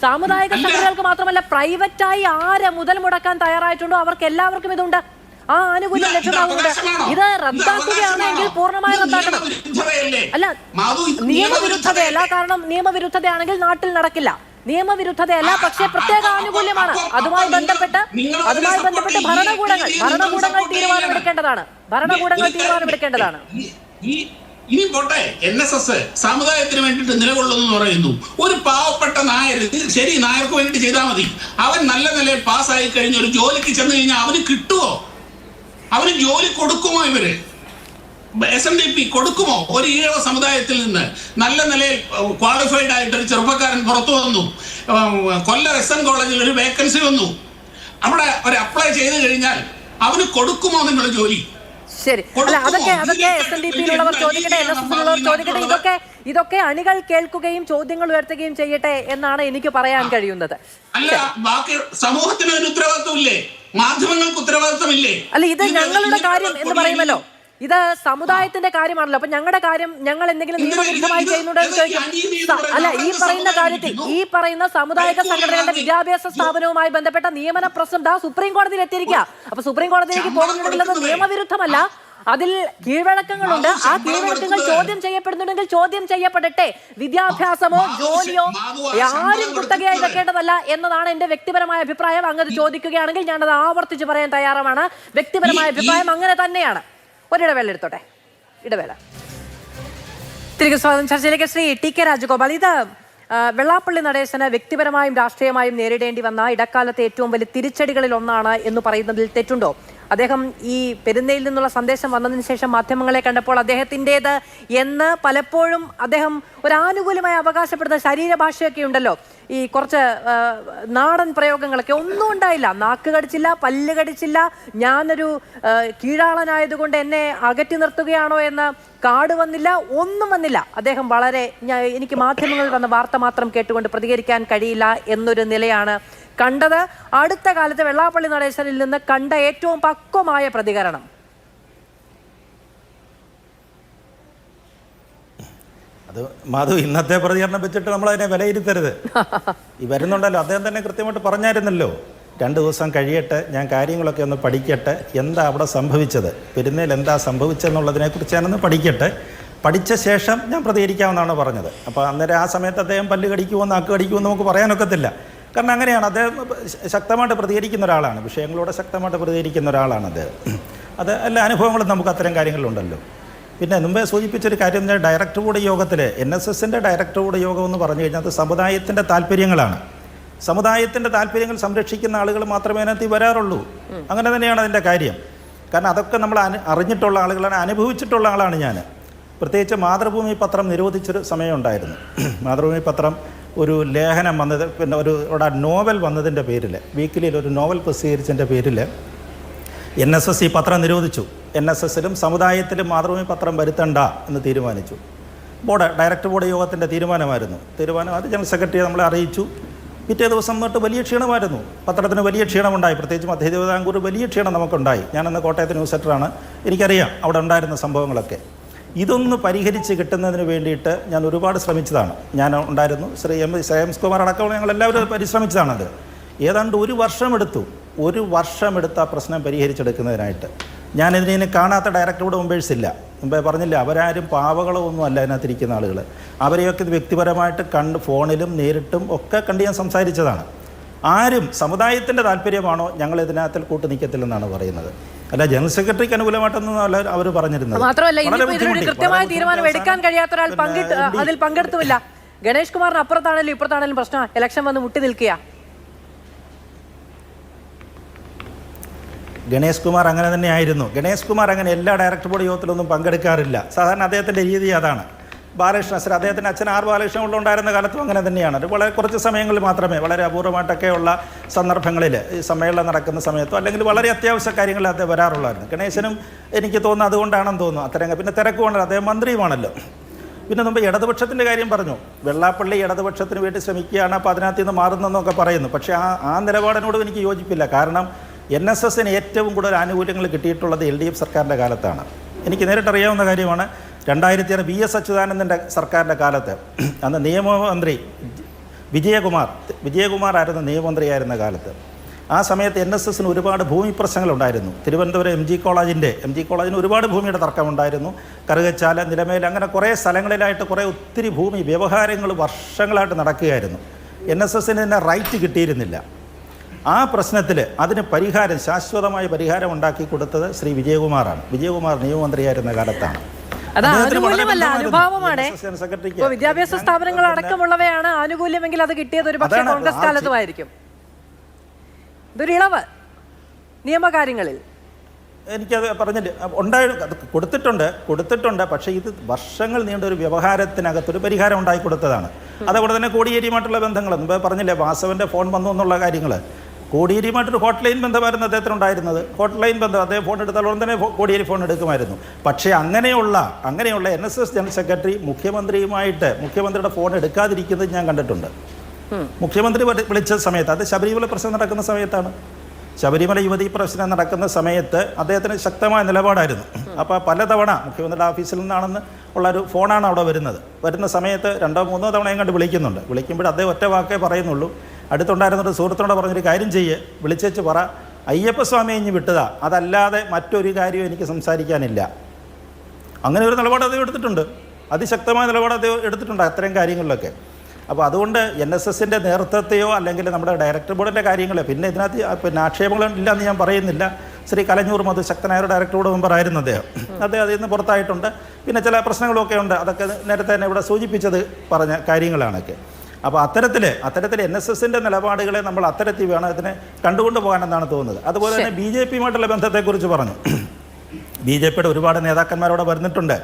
സാമുദായിക സംഘടനകൾക്ക് മാത്രമല്ല, പ്രൈവറ്റായി ആര് മുതൽ മുടക്കാൻ തയ്യാറായിട്ടുണ്ടോ അവർക്ക് എല്ലാവർക്കും ഇതുണ്ട്. ആ ആനുകൂല്യം ലഭ്യമാകുന്നുണ്ട്. ഇത് റദ്ദാക്കുകയാണെങ്കിൽ പൂർണ്ണമായി റദ്ദാക്കണം. അല്ല, നിയമവിരുദ്ധതയല്ല. കാരണം നിയമവിരുദ്ധതയാണെങ്കിൽ നാട്ടിൽ നടക്കില്ല. നിയമവിരുദ്ധതയല്ല, പക്ഷേ പ്രത്യേക ആനുകൂല്യമാണ്. അതുമായി ബന്ധപ്പെട്ട് ഭരണകൂടങ്ങൾ തീരുമാനമെടുക്കേണ്ടതാണ്. ഇനി പോട്ടെ, NSS സമുദായത്തിന് വേണ്ടിയിട്ട് നിലകൊള്ളുന്നു പറയുന്നു. ഒരു പാവപ്പെട്ട നായർ, ശരി, നായർക്ക് വേണ്ടിയിട്ട് ചെയ്താൽ മതി. അവൻ നല്ല നിലയിൽ പാസ്സായി കഴിഞ്ഞ ഒരു ജോലിക്ക് ചെന്ന് കഴിഞ്ഞാൽ അവന് കിട്ടുമോ? അവന് ജോലി കൊടുക്കുമോ? ഇവര് SNDP കൊടുക്കുമോ? ഒരു ഈഴവ സമുദായത്തിൽ നിന്ന് നല്ല നിലയിൽ ക്വാളിഫൈഡ് ആയിട്ടൊരു ചെറുപ്പക്കാരൻ പുറത്തു വന്നു, കൊല്ലം SN കോളേജിൽ ഒരു വേക്കൻസി വന്നു, അവിടെ ഒരു അപ്ലൈ ചെയ്ത് കഴിഞ്ഞാൽ അവന് കൊടുക്കുമോ നിങ്ങൾ ജോലി? ശരി, അല്ല, അതൊക്കെ SNDPയിലുള്ളവർ ചോദിക്കട്ടെ, NSSലുള്ളവർ ചോദിക്കട്ടെ. ഇതൊക്കെ അണികൾ കേൾക്കുകയും ചോദ്യങ്ങൾ ഉയർത്തുകയും ചെയ്യട്ടെ എന്നാണ് എനിക്ക് പറയാൻ കഴിയുന്നത്. അല്ല, ബാക്കി സമൂഹത്തിന് ഒരു ഉത്തരവാദിത്വമില്ലേ? മാധ്യമങ്ങൾക്ക് ഉത്തരവാദിത്വമില്ലേ? അല്ല, ഇത് ഞങ്ങളുടെ കാര്യം എന്ന് പറയുമല്ലോ. ഇത് സമുദായത്തിന്റെ കാര്യമാണല്ലോ. അപ്പൊ ഞങ്ങളുടെ കാര്യം ഞങ്ങൾ എന്തെങ്കിലും നിയമവിരുദ്ധമായി ചെയ്യുന്നുണ്ടെന്ന് ചോദിക്കും. അല്ല, ഈ പറയുന്ന സാമുദായിക സംഘടനകളുടെ വിദ്യാഭ്യാസ സ്ഥാപനവുമായി ബന്ധപ്പെട്ട നിയമന പ്രശ്നം സുപ്രീം കോടതിയിൽ എത്തിയിരിക്കുക. അപ്പൊ സുപ്രീം കോടതിയിലേക്ക് പോകുന്നുണ്ടെങ്കിൽ അത് നിയമവിരുദ്ധമല്ല, അതിൽ കീഴ്വഴക്കങ്ങളുണ്ട്. ആ കീഴ്വഴക്കങ്ങൾ ചോദ്യം ചെയ്യപ്പെടുന്നുണ്ടെങ്കിൽ ചോദ്യം ചെയ്യപ്പെടട്ടെ. വിദ്യാഭ്യാസമോ ജോലിയോ ആരും കുത്തകയായി വെക്കേണ്ടതല്ല എന്നതാണ് എന്റെ വ്യക്തിപരമായ അഭിപ്രായം. അങ്ങനെ ചോദിക്കുകയാണെങ്കിൽ ഞാനത് ആവർത്തിച്ച് പറയാൻ തയ്യാറാണ്. വ്യക്തിപരമായ അഭിപ്രായം അങ്ങനെ തന്നെയാണ്. ഒരിടവേള എടുത്തോട്ടെ, ഇടവേള. തിരികെ സ്വാഗതം. ചർച്ചയിലേക്ക് ശ്രീ TK രാജഗോപാൽ. ഇത് വെള്ളാപ്പള്ളി നടേശന് വ്യക്തിപരമായും രാഷ്ട്രീയമായും നേരിടേണ്ടി വന്ന ഇടക്കാലത്തെ ഏറ്റവും വലിയ തിരിച്ചടികളിൽ ഒന്നാണ് എന്ന് പറയുന്നതിൽ തെറ്റുണ്ടോ? അദ്ദേഹം ഈ പെരുന്നയിൽ നിന്നുള്ള സന്ദേശം വന്നതിന് ശേഷം മാധ്യമങ്ങളെ കണ്ടപ്പോൾ അദ്ദേഹത്തിൻ്റേത് എന്ന് പലപ്പോഴും അദ്ദേഹം ഒരു ആനുകൂല്യമായി അവകാശപ്പെടുന്ന ശരീരഭാഷയൊക്കെ ഉണ്ടല്ലോ, ഈ കുറച്ച് നാടൻ പ്രയോഗങ്ങളൊക്കെ ഒന്നും ഉണ്ടായില്ല. നാക്ക് കടിച്ചില്ല, പല്ല് കടിച്ചില്ല, ഞാനൊരു കീഴാളനായതുകൊണ്ട് എന്നെ അകറ്റി നിർത്തുകയാണോ എന്ന് കാർഡ് വന്നില്ല, ഒന്നും വന്നില്ല. അദ്ദേഹം വളരെ എനിക്ക് മാധ്യമങ്ങളിൽ വന്ന വാർത്ത മാത്രം കേട്ടുകൊണ്ട് പ്രതികരിക്കാൻ കഴിയില്ല എന്നൊരു നിലയാണ് കണ്ടത്. അടുത്ത കാലത്ത് വെള്ളാപ്പള്ളി നടേശനിൽ നിന്ന് കണ്ട ഏറ്റവും പക്വമായ പ്രതികരണം. അത് മാധു, ഇന്നത്തെ പ്രതികരണം വെച്ചിട്ട് നമ്മളതിനെ വിലയിരുത്തരുത്. ഈ വരുന്നുണ്ടല്ലോ, അദ്ദേഹം തന്നെ കൃത്യമായിട്ട് പറഞ്ഞായിരുന്നല്ലോ, 2 ദിവസം കഴിയട്ടെ, ഞാൻ കാര്യങ്ങളൊക്കെ ഒന്ന് പഠിക്കട്ടെ, എന്താ അവിടെ സംഭവിച്ചത്, പെരുന്നേൽ എന്താ സംഭവിച്ചെന്നുള്ളതിനെക്കുറിച്ച് ഞാനൊന്ന് പഠിക്കട്ടെ, പഠിച്ച ശേഷം ഞാൻ പ്രതികരിക്കാമെന്നാണ് പറഞ്ഞത്. അപ്പോൾ അന്നേരം ആ സമയത്ത് അദ്ദേഹം പല്ല് കടിക്കുമോ നാക്ക് കടിക്കുമോ നമുക്ക് പറയാനൊക്കത്തില്ല. കാരണം അങ്ങനെയാണ്, അദ്ദേഹം ശക്തമായിട്ട് പ്രതികരിക്കുന്ന ഒരാളാണ്, വിഷയങ്ങളോട് ശക്തമായിട്ട് പ്രതികരിക്കുന്ന ഒരാളാണ് അദ്ദേഹം. അത് എല്ലാ അനുഭവങ്ങളും നമുക്ക് അത്തരം കാര്യങ്ങളുണ്ടല്ലോ. പിന്നെ മുമ്പേ സൂചിപ്പിച്ചൊരു കാര്യം, ഡയറക്ടർ ബോർഡ് യോഗത്തിൽ NSSൻ്റെ ഡയറക്ടർ ബോർഡ് യോഗം എന്ന് പറഞ്ഞു കഴിഞ്ഞാൽ അത് സമുദായത്തിൻ്റെ താല്പര്യങ്ങളാണ്. സമുദായത്തിൻ്റെ താല്പര്യങ്ങൾ സംരക്ഷിക്കുന്ന ആളുകൾ മാത്രമേ അതിനകത്ത് വരാറുള്ളൂ. അങ്ങനെ തന്നെയാണ് അതിൻ്റെ കാര്യം. കാരണം അതൊക്കെ നമ്മൾ അറിഞ്ഞിട്ടുള്ള ആളുകളാണ്, അനുഭവിച്ചിട്ടുള്ള ആളാണ് ഞാൻ. പ്രത്യേകിച്ച് മാതൃഭൂമി പത്രം നിരോധിച്ചൊരു സമയമുണ്ടായിരുന്നു. മാതൃഭൂമി പത്രം ഒരു ലേഖനം വന്നത്, പിന്നെ ഒരു നോവൽ വന്നതിൻ്റെ പേരിൽ, വീക്കിലിയിൽ ഒരു നോവൽ പ്രസിദ്ധീകരിച്ചതിൻ്റെ പേരിൽ NSS ഈ പത്രം നിരോധിച്ചു. NSSലും സമുദായത്തിലും മാതൃഭൂമി പത്രം വരുത്തണ്ട എന്ന് തീരുമാനിച്ചു. ഡയറക്ടർ ബോർഡ് യോഗത്തിൻ്റെ തീരുമാനം അത് ജനറൽ സെക്രട്ടറിയെ നമ്മളെ അറിയിച്ചു. പിറ്റേ ദിവസം തൊട്ട് വലിയ ക്ഷീണമായിരുന്നു, പത്രത്തിന് വലിയ ക്ഷീണമുണ്ടായി. പ്രത്യേകിച്ച് മധ്യ തിരുവിതാംകൂർ വലിയ ക്ഷീണം നമുക്കുണ്ടായി. ഞാനന്ന് കോട്ടയത്ത് ന്യൂസ് സെക്ടറാണ്, എനിക്കറിയാം അവിടെ ഉണ്ടായിരുന്ന സംഭവങ്ങളൊക്കെ. ഇതൊന്ന് പരിഹരിച്ച് കിട്ടുന്നതിന് വേണ്ടിയിട്ട് ഞാൻ ഒരുപാട് ശ്രമിച്ചതാണ്. ഞാൻ ഉണ്ടായിരുന്നു, ശ്രീ എം.എസ്. കുമാർ അടക്കം ഞങ്ങളെല്ലാവരും പരിശ്രമിച്ചതാണത്. ഏതാണ്ട് 1 വർഷമെടുത്ത ആ പ്രശ്നം പരിഹരിച്ചെടുക്കുന്നതിനായിട്ട്. ഞാനിതിനെ കാണാത്ത ഡയറക്ടർ ബോർഡ് മെമ്പേഴ്സ് ഇല്ല. മുമ്പേ പറഞ്ഞില്ല, അവരാരും പാവകളോ ഒന്നും അല്ല അതിനകത്തിരിക്കുന്ന ആളുകൾ. അവരെയൊക്കെ ഇത് വ്യക്തിപരമായിട്ട് കണ്ട് ഫോണിലും നേരിട്ടും ഒക്കെ കണ്ട് ഞാൻ സംസാരിച്ചതാണ്. ആരും സമുദായത്തിൻ്റെ താല്പര്യമാണോ ഞങ്ങൾ ഇതിനകത്തിൽ കൂട്ടു നിൽക്കത്തില്ലെന്നാണ് പറയുന്നത്. അല്ല, ജനറൽ സെക്രട്ടറിക്ക് അനുകൂലമായിട്ടൊന്നും അല്ല അവർ പറഞ്ഞിരുന്നത്. മാത്രമല്ല, കൃത്യമായ തീരുമാനം എടുക്കാൻ കഴിയാത്ത ഒരാൾ അതിൽ പങ്കെടുത്തുമില്ല. ഗണേഷ് കുമാറിന് അപ്പുറത്താണേലും ഇപ്പുറത്താണേലും പ്രശ്നം, ഇലക്ഷൻ വന്ന് മുട്ടി നിൽക്കുക. ഗണേഷ് കുമാർ അങ്ങനെ തന്നെ ആയിരുന്നു. ഗണേഷ് കുമാർ അങ്ങനെ എല്ലാ ഡയറക്ടർ ബോർഡ് യോഗത്തിലൊന്നും പങ്കെടുക്കാറില്ല. സാധാരണ അദ്ദേഹത്തിൻ്റെ രീതി അതാണ്. ബാലകൃഷ്ണൻ അദ്ദേഹത്തിൻ്റെ അച്ഛൻ R. ബാലകൃഷ്ണൻ ഉണ്ടായിരുന്ന കാലത്തും അങ്ങനെ തന്നെയാണ്. അത് വളരെ കുറച്ച് സമയങ്ങളിൽ മാത്രമേ, വളരെ അപൂർവമായിട്ടൊക്കെയുള്ള സന്ദർഭങ്ങളിൽ ഈ സമ്മേളനം നടക്കുന്ന സമയത്തോ അല്ലെങ്കിൽ വളരെ അത്യാവശ്യ കാര്യങ്ങളിൽ അദ്ദേഹം വരാറുള്ളായിരുന്നു. ഗണേശനും എനിക്ക് തോന്നുന്നു അതുകൊണ്ടാണെന്ന് തോന്നുന്നു അത്തരം. പിന്നെ തിരക്കുവാണല്ലോ, അദ്ദേഹം മന്ത്രിയുമാണല്ലോ. പിന്നെ മുമ്പ് ഇടതുപക്ഷത്തിൻ്റെ കാര്യം പറഞ്ഞു. വെള്ളാപ്പള്ളി ഇടതുപക്ഷത്തിന് വേണ്ടി ശ്രമിക്കുകയാണ്, അപ്പോൾ അതിനകത്ത് നിന്ന് മാറുന്നെന്നൊക്കെ പറയുന്നു. പക്ഷേ ആ നിലപാടിനോടും എനിക്ക് യോജിപ്പില്ല. കാരണം NSSന് ഏറ്റവും കൂടുതൽ ആനുകൂല്യങ്ങൾ കിട്ടിയിട്ടുള്ളത് LDF സർക്കാരിൻ്റെ കാലത്താണ്. എനിക്ക് നേരിട്ടറിയാവുന്ന കാര്യമാണ്. 2006 VS അച്യുതാനന്ദൻ്റെ സർക്കാരിൻ്റെ കാലത്ത് അന്ന് നിയമമന്ത്രി വിജയകുമാറായിരുന്നു നിയമമന്ത്രിയായിരുന്ന കാലത്ത്. ആ സമയത്ത് NSSന് ഒരുപാട് ഭൂമി പ്രശ്നങ്ങളുണ്ടായിരുന്നു. തിരുവനന്തപുരം MG കോളേജിന് ഒരുപാട് ഭൂമിയുടെ തർക്കമുണ്ടായിരുന്നു. കറുകച്ചാല, നിലമേൽ, അങ്ങനെ കുറേ സ്ഥലങ്ങളിലായിട്ട് ഒത്തിരി ഭൂമി വ്യവഹാരങ്ങൾ വർഷങ്ങളായിട്ട് നടക്കുകയായിരുന്നു. NSSന് തന്നെ റൈറ്റ് കിട്ടിയിരുന്നില്ല. ആ പ്രശ്നത്തിൽ അതിന് ശാശ്വതമായ പരിഹാരം ഉണ്ടാക്കി കൊടുത്തത് ശ്രീ വിജയകുമാറാണ്. വിജയകുമാർ നിയമമന്ത്രിയായിരുന്ന കാലത്താണ്. അനുഭാവമാണ്. വിദ്യാഭ്യാസ സ്ഥാപനങ്ങൾ അടക്കമുള്ളവയാണ് ആനുകൂല്യമെങ്കിൽ അത് കിട്ടിയത് ഒരു പക്ഷേ കോൺഗ്രസ് കാലത്തുമായിരിക്കും. ഇതൊരു ഇളവ് നിയമകാര്യങ്ങളിൽ എനിക്കത് പറഞ്ഞില്ല, കൊടുത്തിട്ടുണ്ട്. പക്ഷേ ഇത് വർഷങ്ങൾ നീണ്ട ഒരു വ്യവഹാരത്തിനകത്തൊരു പരിഹാരം ഉണ്ടാക്കി കൊടുത്തതാണ്. അതുപോലെ തന്നെ കോടിയേരിയുമായിട്ടുള്ള ബന്ധങ്ങൾ മുമ്പ് പറഞ്ഞില്ലേ, വാസവൻ്റെ ഫോൺ വന്നു എന്നുള്ള കാര്യങ്ങൾ. കോടിയേരിയുമായിട്ടൊരു ഹോട്ട്ലൈൻ ബന്ധമായിരുന്നു അദ്ദേഹത്തിനുണ്ടായിരുന്നത്. ഹോട്ട്ലൈൻ ബന്ധം, അദ്ദേഹം ഫോൺ എടുത്താൽ ഉടൻ തന്നെ കോടിയേരി ഫോൺ എടുക്കുമായിരുന്നു. പക്ഷേ അങ്ങനെയുള്ള NSS ജനറൽ സെക്രട്ടറി മുഖ്യമന്ത്രിയുടെ ഫോൺ എടുക്കാതിരിക്കുന്നത് ഞാൻ കണ്ടിട്ടുണ്ട്. മുഖ്യമന്ത്രി വിളിച്ച സമയത്ത്, അത് ശബരിമല പ്രശ്നം നടക്കുന്ന സമയത്താണ്. ശബരിമല യുവതീ പ്രശ്നം നടക്കുന്ന സമയത്ത് അദ്ദേഹത്തിന് ശക്തമായ നിലപാടായിരുന്നു. അപ്പോൾ പലതവണ മുഖ്യമന്ത്രിയുടെ ഓഫീസിൽ നിന്നാണെന്ന് ഉള്ളൊരു ഫോണാണ് അവിടെ വരുന്ന സമയത്ത് 2-3 തവണ കണ്ട് വിളിക്കുമ്പോൾ അദ്ദേഹം ഒറ്റ വാക്കേ പറയുന്നുള്ളൂ. അടുത്തുണ്ടായിരുന്നൊരു സുഹൃത്തിനോട് പറഞ്ഞൊരു കാര്യം വിളിച്ചേച്ച് പറ, അയ്യപ്പസ്വാമി ഇഞ്ഞ് വിട്ടതാ, അതല്ലാതെ മറ്റൊരു കാര്യവും എനിക്ക് സംസാരിക്കാനില്ല. അങ്ങനെ ഒരു നിലപാട് അദ്ദേഹം എടുത്തിട്ടുണ്ട്. അതിശക്തമായ നിലപാട് അദ്ദേഹം എടുത്തിട്ടുണ്ട് അത്തരം കാര്യങ്ങളിലൊക്കെ. അപ്പോൾ അതുകൊണ്ട് NSSൻ്റെ നേതൃത്വത്തെയോ അല്ലെങ്കിൽ നമ്മുടെ ഡയറക്ടർ ബോർഡിൻ്റെ കാര്യങ്ങൾ, പിന്നെ ഇതിനകത്ത് ആക്ഷേപങ്ങളില്ലെന്ന് ഞാൻ പറയുന്നില്ല. ശ്രീ കലഞ്ഞൂർ മധു ശക്തനായ ഒരു ഡയറക്ടർ ബോർഡ് മെമ്പർ ആയിരുന്നു അദ്ദേഹം അതിൽ നിന്ന് പുറത്തായിട്ടുണ്ട്. പിന്നെ ചില പ്രശ്നങ്ങളൊക്കെ ഉണ്ട്, അതൊക്കെ നേരത്തെ തന്നെ ഇവിടെ സൂചിപ്പിച്ചത് പറഞ്ഞ കാര്യങ്ങളാണൊക്കെ. അപ്പോൾ അത്തരത്തിൽ NSSൻ്റെ നിലപാടുകളെ നമ്മൾ അത്തരത്തിൽ വേണം ഇതിനെ കണ്ടുകൊണ്ട് പോകാനെന്നാണ് തോന്നുന്നത്. അതുപോലെ തന്നെ BJPയുമായിട്ടുള്ള ബന്ധത്തെക്കുറിച്ച് പറഞ്ഞു. BJPയുടെ ഒരുപാട് നേതാക്കന്മാരോട് വരുന്നിട്ടുണ്ട്.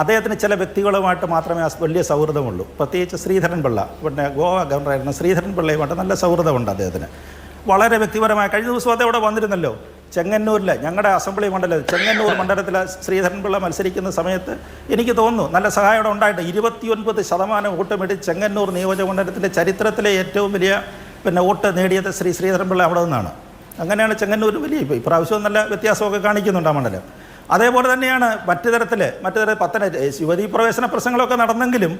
അദ്ദേഹത്തിന് ചില വ്യക്തികളുമായിട്ട് മാത്രമേ വലിയ സൗഹൃദമുള്ളൂ. പ്രത്യേകിച്ച് ശ്രീധരൻ പിള്ള, പിന്നെ ഗോവ ഗവർണറായിരുന്ന ശ്രീധരൻ പിള്ളയുമായിട്ട് നല്ല സൗഹൃദമുണ്ട് അദ്ദേഹത്തിന്. വളരെ വ്യക്തിപരമായ കഴിഞ്ഞ ദിവസം അദ്ദേഹം അവിടെ വന്നിരുന്നല്ലോ. ചെങ്ങന്നൂരിൽ ഞങ്ങളുടെ അസംബ്ലി മണ്ഡലം ചെങ്ങന്നൂർ മണ്ഡലത്തിൽ ശ്രീധരൻ പിള്ള മത്സരിക്കുന്ന സമയത്ത് എനിക്ക് തോന്നുന്നു നല്ല സഹായം അവിടെ ഉണ്ടായിട്ട് 29% വോട്ട് മേടിച്ച് ചെങ്ങന്നൂർ നിയോജകമണ്ഡലത്തിൻ്റെ ചരിത്രത്തിലെ ഏറ്റവും വലിയ വോട്ട് നേടിയത് ശ്രീധരൻ പിള്ള അവിടെ നിന്നാണ്. അങ്ങനെയാണ് ചെങ്ങന്നൂർ വലിയ ഇപ്രാവശ്യവും നല്ല വ്യത്യാസമൊക്കെ കാണിക്കുന്നുണ്ട് ആ മണ്ഡലം. അതേപോലെ തന്നെയാണ് മറ്റു തരത്തിൽ യുവതീ പ്രവേശന പ്രശ്നങ്ങളൊക്കെ നടന്നെങ്കിലും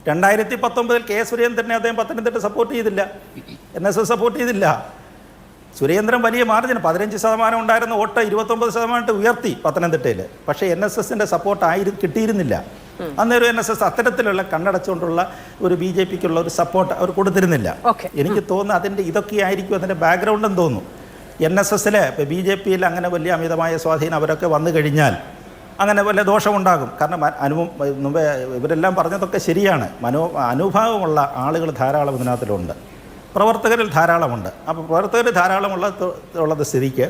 2019 കെ സുരേന്ദ്രനെ അദ്ദേഹം പത്തനംതിട്ട സപ്പോർട്ട് ചെയ്തില്ല, NSS സപ്പോർട്ട് ചെയ്തില്ല. സുരേന്ദ്രൻ വലിയ മാർജിൻ 15% ഉണ്ടായിരുന്ന വോട്ട് 29% ഉയർത്തി പത്തനംതിട്ടയിൽ. പക്ഷേ NSSൻ്റെ സപ്പോർട്ട് കിട്ടിയിരുന്നില്ല. അന്നേരം NSS അത്തരത്തിലുള്ള കണ്ണടച്ചുകൊണ്ടുള്ള ഒരു BJPക്കുള്ള ഒരു സപ്പോർട്ട് അവർ കൊടുത്തിരുന്നില്ല. എനിക്ക് തോന്നുന്നു അതിൻ്റെ ഇതൊക്കെ ആയിരിക്കും അതിൻ്റെ ബാക്ക്ഗ്രൗണ്ട് എന്ന് തോന്നുന്നു. NSSൽ BJPയിൽ അങ്ങനെ വലിയ അമിതമായ സ്വാധീനം അവരൊക്കെ വന്നു കഴിഞ്ഞാൽ അങ്ങനെ വലിയ ദോഷമുണ്ടാകും. കാരണം മുമ്പേ ഇവരെല്ലാം പറഞ്ഞതൊക്കെ ശരിയാണ്. അനുഭാവമുള്ള ആളുകൾ ധാരാളം ഇതിനകത്തിലുണ്ട്, പ്രവർത്തകരിൽ ധാരാളമുണ്ട്. അപ്പോൾ പ്രവർത്തകർ ധാരാളമുള്ളത് സ്ഥിതിക്ക്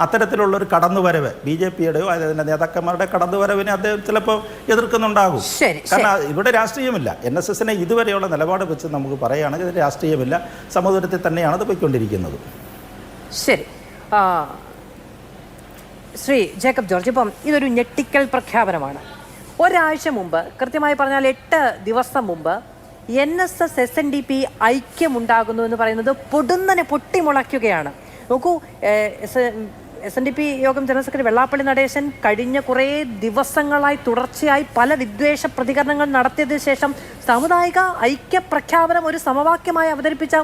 അത്തരത്തിലുള്ളൊരു കടന്നുവരവ് BJPയുടെയോ അതിൻ്റെ നേതാക്കന്മാരുടെ കടന്നുവരവിനെ അദ്ദേഹം ചിലപ്പോൾ എതിർക്കുന്നുണ്ടാകും. കാരണം ഇവിടെ രാഷ്ട്രീയമില്ല. NSSനെ ഇതുവരെയുള്ള നിലപാട് വെച്ച് നമുക്ക് പറയുകയാണെങ്കിൽ ഇത് രാഷ്ട്രീയമില്ല, സമുദ്രത്തിൽ തന്നെയാണ് അത് പോയിക്കൊണ്ടിരിക്കുന്നത്. ശരി, ശ്രീ ജേക്കബ് ജോർജ്, ഇപ്പം ഇതൊരു ഞെട്ടിക്കൽ പ്രഖ്യാപനമാണ്. ഒരാഴ്ച മുമ്പ്, കൃത്യമായി പറഞ്ഞാൽ 8 ദിവസം മുമ്പ് NSS SNDP ഐക്യമുണ്ടാകുന്നു എന്ന് പറയുന്നത് പൊടുന്നനെ പൊട്ടിമുളയ്ക്കുകയാണ്. നോക്കൂ, SNDP യോഗം ജനറൽ സെക്രട്ടറി വെള്ളാപ്പള്ളി നടേശൻ കഴിഞ്ഞ കുറേ ദിവസങ്ങളായി തുടർച്ചയായി പല വിദ്വേഷ പ്രതികരണങ്ങൾ നടത്തിയതിനു ശേഷം സാമുദായിക ഐക്യ പ്രഖ്യാപനം ഒരു സമവാക്യമായി അവതരിപ്പിച്ച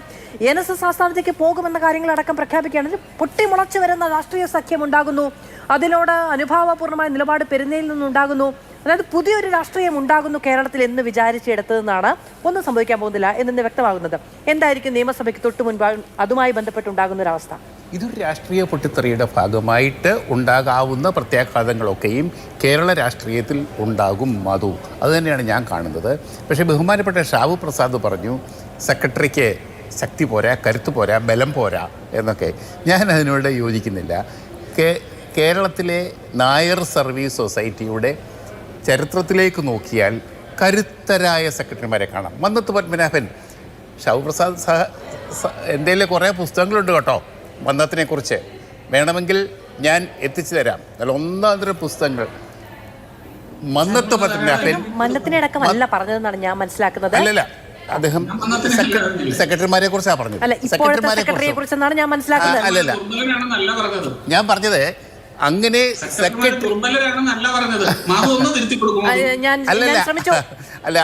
NSS ആസ്ഥാനത്തേക്ക് പോകുമെന്ന കാര്യങ്ങളടക്കം പ്രഖ്യാപിക്കുകയാണ്. പൊട്ടിമുളച്ചു വരുന്ന രാഷ്ട്രീയ സഖ്യം ഉണ്ടാകുന്നു. അതിനോട് അനുഭാവപൂർണ്ണമായ നിലപാട് പെരുന്നയിൽ നിന്നുണ്ടാകുന്നു. അതായത് പുതിയൊരു രാഷ്ട്രീയം ഉണ്ടാകുന്നു കേരളത്തിൽ എന്ന് വിചാരിച്ചെടുത്തതെന്നാണ്. ഒന്നും സംഭവിക്കാൻ പോകുന്നില്ല എന്ന് വ്യക്തമാകുന്നത്. എന്തായിരിക്കും നിയമസഭയ്ക്ക് തൊട്ട് മുൻപ് അതുമായി ബന്ധപ്പെട്ടുണ്ടാകുന്ന ഒരവസ്ഥ? ഇതൊരു രാഷ്ട്രീയ പൊട്ടിത്തെറിയുടെ ഭാഗമായിട്ട് ഉണ്ടാകാവുന്ന പ്രത്യാഘാതങ്ങളൊക്കെയും കേരള രാഷ്ട്രീയത്തിൽ ഉണ്ടാകും. മധു, അതുതന്നെയാണ് ഞാൻ കാണുന്നത്. പക്ഷേ ബഹുമാനപ്പെട്ട ഷാവു പ്രസാദ് പറഞ്ഞു സെക്രട്ടറിക്ക് ശക്തി പോരാ, കരുത്ത് പോരാ, ബലം പോരാ എന്നൊക്കെ. ഞാൻ അതിനോട് യോജിക്കുന്നില്ല. കേരളത്തിലെ നായർ സർവീസ് സൊസൈറ്റിയുടെ ചരിത്രത്തിലേക്ക് നോക്കിയാൽ കരുത്തരായ സെക്രട്ടറിമാരെ കാണാം. മന്നത്ത് പത്മനാഭൻ, ഷാവു പ്രസാദ് എൻ്റെ കുറേ പുസ്തകങ്ങളുണ്ട് കേട്ടോ മന്നത്തിനെക്കുറിച്ച്, വേണമെങ്കിൽ ഞാൻ എത്തിച്ചു തരാം. നല്ല ഒന്നാന്തരം പുസ്തകങ്ങൾ. മന്നത്ത് പത്മനാഭൻ മന്നത്തിനടക്കമല്ല പറഞ്ഞതെന്നാണ് ഞാൻ മനസ്സിലാക്കുന്നത്. അല്ലല്ല, അദ്ദേഹം സെക്രട്ടറിമാരെ കുറിച്ചാണ് പറഞ്ഞത്. അല്ലല്ല, ഞാൻ പറഞ്ഞത് അങ്ങനെ അല്ല,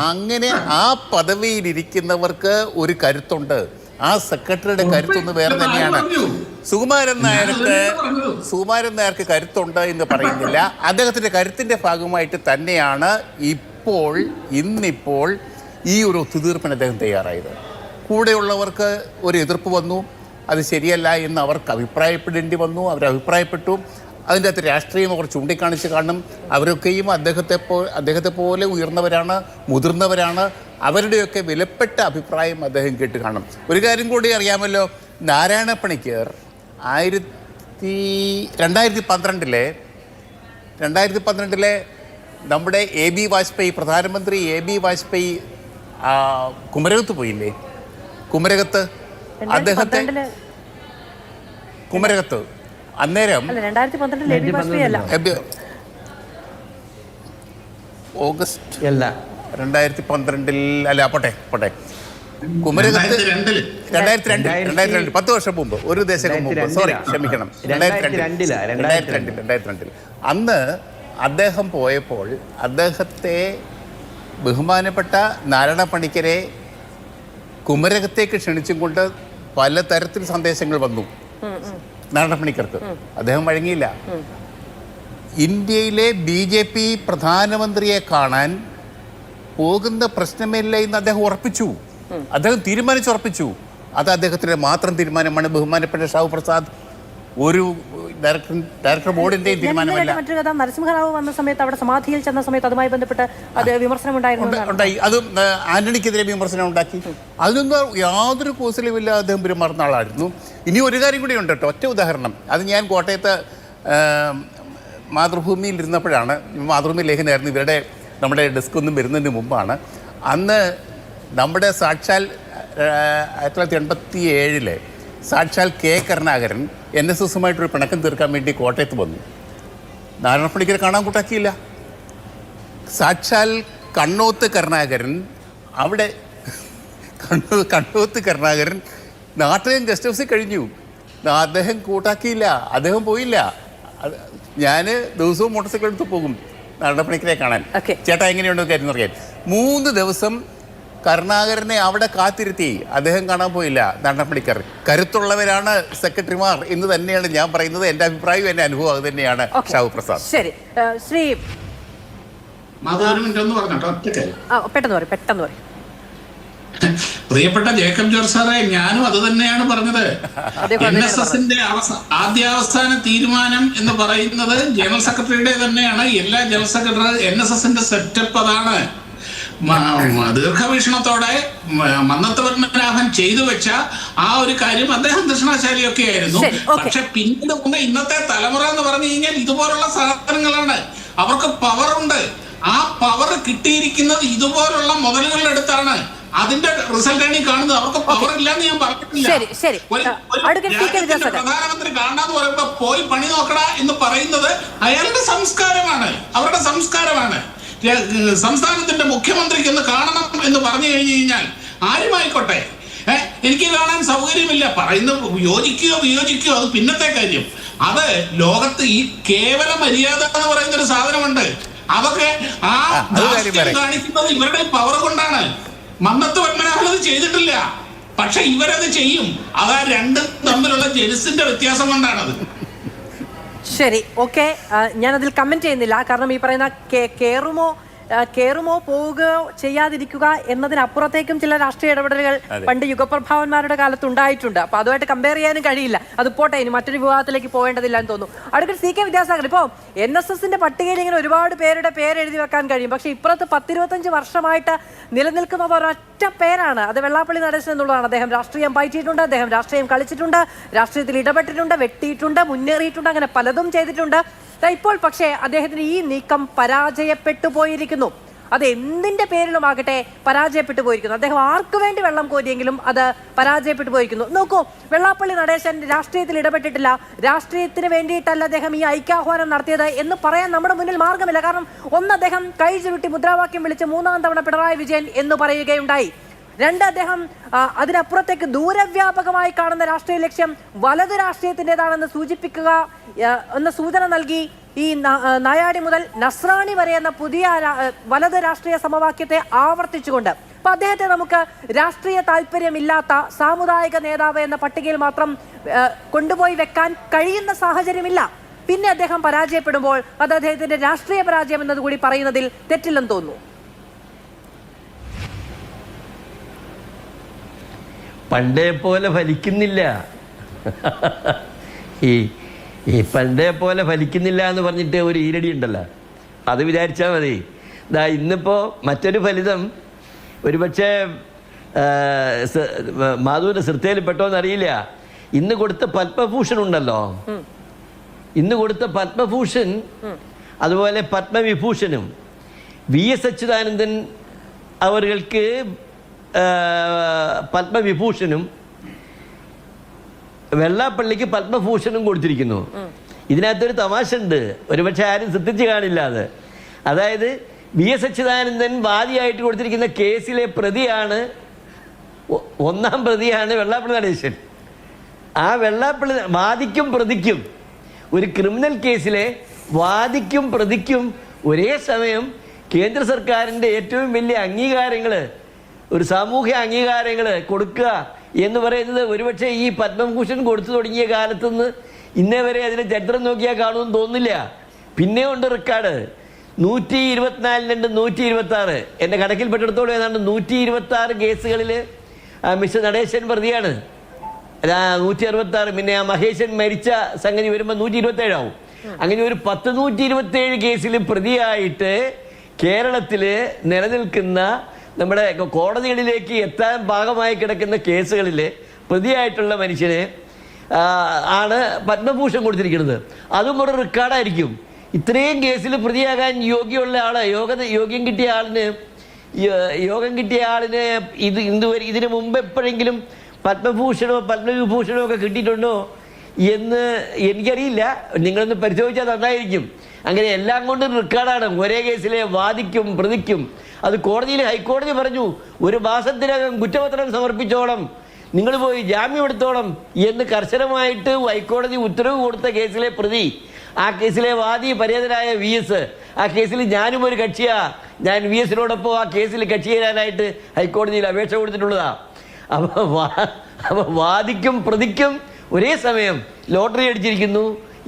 അങ്ങനെ ആ പദവിയിലിരിക്കുന്നവർക്ക് ഒരു കരുത്തുണ്ട്. ആ സെക്രട്ടറിയുടെ കരുത്തൊന്ന് വേറെ തന്നെയാണ്. സുകുമാരൻ നായർക്ക് കരുത്തുണ്ട് എന്ന് പറയുന്നില്ല. അദ്ദേഹത്തിൻ്റെ കരുത്തിൻ്റെ ഭാഗമായിട്ട് തന്നെയാണ് ഇന്നിപ്പോൾ ഈ ഒരു ഒത്തുതീർപ്പിന് അദ്ദേഹം തയ്യാറായത്. കൂടെയുള്ളവർക്ക് ഒരു എതിർപ്പ് വന്നു, അത് ശരിയല്ല എന്ന് അവർക്ക് അഭിപ്രായപ്പെടേണ്ടി വന്നു. അവരഭിപ്രായപ്പെട്ടു. അതിൻ്റെ അകത്ത് രാഷ്ട്രീയം അവർ ചൂണ്ടിക്കാണിച്ച് കാണും. അവരൊക്കെയും അദ്ദേഹത്തെ പോലെ ഉയർന്നവരാണ്, മുതിർന്നവരാണ്. അവരുടെയൊക്കെ വിലപ്പെട്ട അഭിപ്രായം അദ്ദേഹം കേട്ട് കാണും. ഒരു കാര്യം കൂടി അറിയാമല്ലോ, നാരായണ പണിക്കർ 2012 നമ്മുടെ പ്രധാനമന്ത്രി AB വാജ്പേയി കുമരകത്ത് പോയില്ലേ? കുമരകത്ത് അന്നേരം ഓഗസ്റ്റ് 2012 അല്ല, പോട്ടെ കുമരകത്ത് 2002 10 വർഷം മുമ്പ്, ഒരു ദശകം മുമ്പ്, ക്ഷമിക്കണം, 2002 അന്ന് അദ്ദേഹം പോയപ്പോൾ അദ്ദേഹത്തെ ബഹുമാനപ്പെട്ട നാരായണ പണിക്കരെ കുമരകത്തേക്ക് ക്ഷണിച്ചും കൊണ്ട് പലതരത്തിൽ സന്ദേശങ്ങൾ വന്നു നാരായണ പണിക്കർക്ക്. അദ്ദേഹം വഴങ്ങിയില്ല. ഇന്ത്യയിലെ BJP പ്രധാനമന്ത്രിയെ കാണാൻ പോകുന്ന പ്രശ്നമില്ല എന്ന് അദ്ദേഹം തീരുമാനിച്ചുറപ്പിച്ചു. അത് അദ്ദേഹത്തിൻ്റെ മാത്രം തീരുമാനമാണ്. ബഹുമാനപ്പെട്ട ഷാവു പ്രസാദ്, ഡയറക്ടർ ബോർഡിന്റെയും തീരുമാനമല്ല. മറ്റൊരു കഥ, നരസിംഹറാവു വന്ന സമയത്ത് അവിടെ സമാധിയിൽ ചെന്ന സമയത്ത് അതുമായി ബന്ധപ്പെട്ട് അത് വിമർശനം ഉണ്ടായി. അതും ആന്റണിക്കെതിരെ വിമർശനം ഉണ്ടാക്കി. അതിനൊന്നും യാതൊരു കോസലുമില്ല, അദ്ദേഹം പെരുമാറുന്ന ആളായിരുന്നു. ഇനി ഒരു കാര്യം കൂടി ഉണ്ട് കേട്ടോ, ഒറ്റ ഉദാഹരണം. അത് ഞാൻ കോട്ടയത്ത് മാതൃഭൂമിയിൽ ഇരുന്നപ്പോഴാണ്, മാതൃഭൂമി ലേഖനമായിരുന്നു, ഇവരുടെ നമ്മുടെ ഡെസ്ക് ഒന്നും വരുന്നതിന് മുമ്പാണ്. അന്ന് നമ്മുടെ സാക്ഷാൽ 1987 സാക്ഷാൽ കെ കരുണാകരൻ NSSുമായിട്ടൊരു പിണക്കം തീർക്കാൻ വേണ്ടി കോട്ടയത്ത് വന്നു. നാരായണപ്പള്ളിക്കരെ കാണാൻ കൂട്ടാക്കിയില്ല. സാക്ഷാൽ കണ്ണോത്ത് കരുണാകരൻ അവിടെ കണ്ണോത്ത് കരുണാകരൻ നാട്ടകം ഗസ്റ്റ് ഹൗസിൽ കഴിഞ്ഞു. അദ്ദേഹം കൂട്ടാക്കിയില്ല, അദ്ദേഹം പോയില്ല. ഞാൻ ദിവസവും മോട്ടോർ സൈക്കിൾ എടുത്ത് പോകും നാരായണപ്പള്ളിക്കരെ കാണാൻ. ചേട്ടാ എങ്ങനെയുണ്ടെന്ന് കാര്യം പറയാൻ. 3 ദിവസം കരുണാകരനെ അവിടെ കാത്തിരുത്തി, അദ്ദേഹം കാണാൻ പോയില്ല. നാരായണപ്പള്ളിക്കർ കരുത്തുള്ളവരാണ് സെക്രട്ടറിമാർ എന്ന് തന്നെയാണ് ഞാൻ പറയുന്നത്. എൻ്റെ അഭിപ്രായം, എൻ്റെ അനുഭവം അത് തന്നെയാണ്. ഷാഹു പ്രസാദ്. ശരി, ശ്രീ പെട്ടെന്ന് പറയും. പ്രിയപ്പെട്ട ജേക്കബ് ജോർജ് സാറേ, ഞാനും അത് തന്നെയാണ് പറഞ്ഞത്. NSSന്റെ ആദ്യാവസാന തീരുമാനം എന്ന് പറയുന്നത് ജനറൽ സെക്രട്ടറിയുടെ തന്നെയാണ്. എല്ലാ ജനറൽ സെക്രട്ടറി NSSന്റെ സെറ്റപ്പ് അതാണ്. ദീർഘവീക്ഷണത്തോടെ മന്നത്ത് പത്മനാഭൻ ചെയ്തു വെച്ച ആ ഒരു കാര്യം അദ്ദേഹം ദക്ഷിണാശാലിയൊക്കെ ആയിരുന്നു. പക്ഷെ പിന്നീട് ഇന്നത്തെ തലമുറ എന്ന് പറഞ്ഞു കഴിഞ്ഞാൽ ഇതുപോലുള്ള സാധനങ്ങളാണ്. അവർക്ക് പവറുണ്ട്. ആ പവർ കിട്ടിയിരിക്കുന്നത് ഇതുപോലുള്ള മുതലുകളുടെ അടുത്താണ്. അതിന്റെ റിസൾട്ടാണ് ഈ കാണുന്നത്. അവർക്ക് പവർ ഇല്ലാന്ന് ഞാൻ പറഞ്ഞിട്ടില്ല. പ്രധാനമന്ത്രി കാണാന്ന് പറയുമ്പോ പോയി പണി നോക്കടാ എന്ന് പറയുന്നത് അയാളുടെ സംസ്കാരമാണ്, അവരുടെ സംസ്കാരമാണ്. സംസ്ഥാനത്തിന്റെ മുഖ്യമന്ത്രിക്ക് ഒന്ന് കാണണം എന്ന് പറഞ്ഞു കഴിഞ്ഞു കഴിഞ്ഞാൽ ആരുമായിക്കോട്ടെ, എനിക്ക് കാണാൻ സൗകര്യമില്ല പറയുന്ന യോജിക്കുകയോ വിയോജിക്കുകയോ അത് പിന്നത്തെ കാര്യം. അത് ലോകത്ത് ഈ കേവല മര്യാദ എന്ന് പറയുന്ന ഒരു സാധനമുണ്ട്. അതൊക്കെ ആ കാണിക്കുന്നത് ഇവരുടെ പവർ കൊണ്ടാണ്. മന്നത്ത് പത്മനാഭൻ അത് ചെയ്തിട്ടില്ല, പക്ഷെ ഇവരത് ചെയ്യും. അതാ രണ്ടും തമ്മിലുള്ള ജനുസിന്റെ വ്യത്യാസം കൊണ്ടാണത്. ശരി, ഓക്കെ, ഞാനതിൽ കമന്റ് ചെയ്യുന്നില്ല. കാരണം ഈ പറയുന്ന കേറുമോ പോവുകയോ ചെയ്യാതിരിക്കുക എന്നതിനപ്പുറത്തേക്കും ചില രാഷ്ട്രീയ ഇടപെടലുകൾ പണ്ട് യുഗപ്രഭാവന്മാരുടെ കാലത്ത് ഉണ്ടായിട്ടുണ്ട്. അപ്പൊ അതുമായിട്ട് കമ്പയർ ചെയ്യാനും കഴിയില്ല. അത് പോട്ടെ, ഇനി മറ്റൊരു വിഭാഗത്തിലേക്ക് പോകേണ്ടതില്ല എന്ന് തോന്നുന്നു. അഡ്വക്കേറ്റ് CK വിദ്യാസാഗർ, ഇപ്പോൾ NSSന്റെ പട്ടികയിൽ ഇങ്ങനെ ഒരുപാട് പേരുടെ പേര് എഴുതി വെക്കാൻ കഴിയും. പക്ഷെ ഇപ്പുറത്ത് 10-25 വർഷമായിട്ട് നിലനിൽക്കുന്നത് ഒരൊറ്റ പേരാണ്. അത് വെള്ളാപ്പള്ളി നടേശൻ എന്നുള്ളതാണ്. അദ്ദേഹം രാഷ്ട്രീയം പയറ്റിയിട്ടുണ്ട്, അദ്ദേഹം രാഷ്ട്രീയം കളിച്ചിട്ടുണ്ട്, രാഷ്ട്രീയത്തിൽ ഇടപെട്ടിട്ടുണ്ട്, വെട്ടിയിട്ടുണ്ട്, മുന്നേറിയിട്ടുണ്ട്, അങ്ങനെ പലതും ചെയ്തിട്ടുണ്ട്. ഇപ്പോൾ പക്ഷേ അദ്ദേഹത്തിന് ഈ നീക്കം പരാജയപ്പെട്ടു പോയിരിക്കുന്നു. അത് എന്തിന്റെ പേരിലുമാകട്ടെ പരാജയപ്പെട്ടു പോയിരിക്കുന്നു. അദ്ദേഹം ആർക്കു വേണ്ടി വെള്ളം കോരിയെങ്കിലും അത് പരാജയപ്പെട്ടു പോയിരിക്കുന്നു. നോക്കൂ, വെള്ളാപ്പള്ളി നടേശൻ രാഷ്ട്രീയത്തിൽ ഇടപെട്ടിട്ടില്ല, രാഷ്ട്രീയത്തിന് വേണ്ടിയിട്ടല്ല അദ്ദേഹം ഈ ഐക്യാഹ്വാനം നടത്തിയത് എന്ന് പറയാൻ നമ്മുടെ മുന്നിൽ മാർഗമില്ല. കാരണം ഒന്ന്, അദ്ദേഹം കൈ ചുരുട്ടി മുദ്രാവാക്യം വിളിച്ച് 3-ാം തവണ പിണറായി വിജയൻ എന്ന് പറയുകയുണ്ടായി. 2, അദ്ദേഹം അതിനപ്പുറത്തേക്ക് ദൂരവ്യാപകമായി കാണുന്ന രാഷ്ട്രീയ ലക്ഷ്യം വലതു രാഷ്ട്രീയത്തിൻ്റെതാണെന്ന് സൂചിപ്പിക്കുക എന്ന സൂചന നൽകി ഈ നായാടി മുതൽ നസ്രാണി വരെ എന്ന പുതിയ വലത് രാഷ്ട്രീയ സമവാക്യത്തെ ആവർത്തിച്ചുകൊണ്ട്. അപ്പൊ അദ്ദേഹത്തെ നമുക്ക് രാഷ്ട്രീയ താല്പര്യമില്ലാത്ത സാമുദായിക നേതാവ് എന്ന പട്ടികയിൽ മാത്രം കൊണ്ടുപോയി വെക്കാൻ കഴിയുന്ന സാഹചര്യമില്ല. പിന്നെ അദ്ദേഹം പരാജയപ്പെടുമ്പോൾ അത് അദ്ദേഹത്തിന്റെ രാഷ്ട്രീയ പരാജയം എന്നതുകൂടി പറയുന്നതിൽ തെറ്റില്ലെന്ന് തോന്നുന്നു. പണ്ടേ പോലെ ഫലിക്കുന്നില്ല. ഈ പണ്ടേ പോലെ ഫലിക്കുന്നില്ല എന്ന് പറഞ്ഞിട്ട് ഒരു ഈരടി ഉണ്ടല്ലോ, അത് വിചാരിച്ചാൽ മതി. ഇന്നിപ്പോൾ മറ്റൊരു ഫലിതം ഒരുപക്ഷെ മാധുവിൻ്റെ ശ്രദ്ധയിൽപ്പെട്ടോന്നറിയില്ല. ഇന്ന് കൊടുത്ത പത്മഭൂഷൺ ഉണ്ടല്ലോ, ഇന്ന് കൊടുത്ത പത്മഭൂഷൺ അതുപോലെ പത്മവിഭൂഷണും VS അച്യുതാനന്ദൻ അവർക്ക് പത്മവിഭൂഷണും വെള്ളാപ്പള്ളിക്ക് പത്മഭൂഷണും കൊടുത്തിരിക്കുന്നു. ഇതിനകത്തൊരു തമാശ ഉണ്ട്, ഒരുപക്ഷെ ആരും ശ്രദ്ധിച്ച് കാണില്ല. അതായത് VS അച്യുതാനന്ദൻ വാദിയായിട്ട് കൊടുത്തിരിക്കുന്ന കേസിലെ പ്രതിയാണ്, 1-ാം പ്രതിയാണ് വെള്ളാപ്പള്ളി നടേശൻ. ആ വെള്ളാപ്പള്ളി വാദിക്കും പ്രതിക്കും, ഒരു ക്രിമിനൽ കേസിലെ വാദിക്കും പ്രതിക്കും ഒരേ സമയം കേന്ദ്ര സർക്കാരിൻ്റെ ഏറ്റവും വലിയ അംഗീകാരങ്ങൾ, ഒരു സാമൂഹ്യ അംഗീകാരങ്ങൾ കൊടുക്കുക എന്ന് പറയുന്നത് ഒരുപക്ഷെ ഈ പത്മഭൂഷൺ കൊടുത്തു തുടങ്ങിയ കാലത്തുനിന്ന് ഇന്നേ വരെ അതിൻ്റെ ചരിത്രം നോക്കിയാൽ കാണുമെന്ന് തോന്നുന്നില്ല. പിന്നെ ഉണ്ട് റെക്കോർഡ് 124 126 എൻ്റെ കണക്കിൽപ്പെട്ടിടത്തോളം ഏതാണ്ട് 126 കേസുകളിൽ മിസ്റ്റർ നടേശൻ പ്രതിയാണ്. 166, പിന്നെ ആ മഹേശൻ മരിച്ച സംഗതി വരുമ്പോൾ 127 ആവും. അങ്ങനെ ഒരു 127 കേസിൽ പ്രതിയായിട്ട് കേരളത്തിൽ നിലനിൽക്കുന്ന നമ്മുടെ കോടതികളിലേക്ക് എത്താൻ ഭാഗമായി കിടക്കുന്ന കേസുകളിൽ പ്രതിയായിട്ടുള്ള മനുഷ്യനെ ആണ് പത്മഭൂഷൺ കൊടുത്തിരിക്കുന്നത്. അതും ഒരു റെക്കോർഡായിരിക്കും. ഇത്രയും കേസിൽ പ്രതിയാകാൻ യോഗ്യമുള്ള ആള്, യോഗ്യം കിട്ടിയ ആളിന് ഇതിനു മുമ്പ് എപ്പോഴെങ്കിലും പത്മഭൂഷണോ പത്മവിഭൂഷണോ ഒക്കെ കിട്ടിയിട്ടുണ്ടോ എന്ന് എനിക്കറിയില്ല. നിങ്ങളൊന്ന് പരിശോധിച്ചാൽ നന്നായിരിക്കും. അങ്ങനെ എല്ലാം കൊണ്ടും റെക്കോർഡാണ്. ഒരേ കേസിലെ വാദിക്കും പ്രതിക്കും. അത് ഹൈക്കോടതി പറഞ്ഞു 1 മാസത്തിനകം കുറ്റപത്രം സമർപ്പിച്ചോളം, നിങ്ങൾ പോയി ജാമ്യം എടുത്തോളം എന്ന് കർശനമായിട്ട് ഹൈക്കോടതി ഉത്തരവ് കൊടുത്ത കേസിലെ പ്രതി, ആ കേസിലെ വാദി പരേതനായ VS, ആ കേസിൽ ഞാനും ഒരു കക്ഷിയാ. ഞാൻ VSനോടൊപ്പം ആ കേസിൽ കക്ഷി ചേരാനായിട്ട് ഹൈക്കോടതിയിൽ അപേക്ഷ കൊടുത്തിട്ടുള്ളതാ. അപ്പോൾ വാദിക്കും പ്രതിക്കും ഒരേ സമയം ലോട്ടറി അടിച്ചിരിക്കുന്നു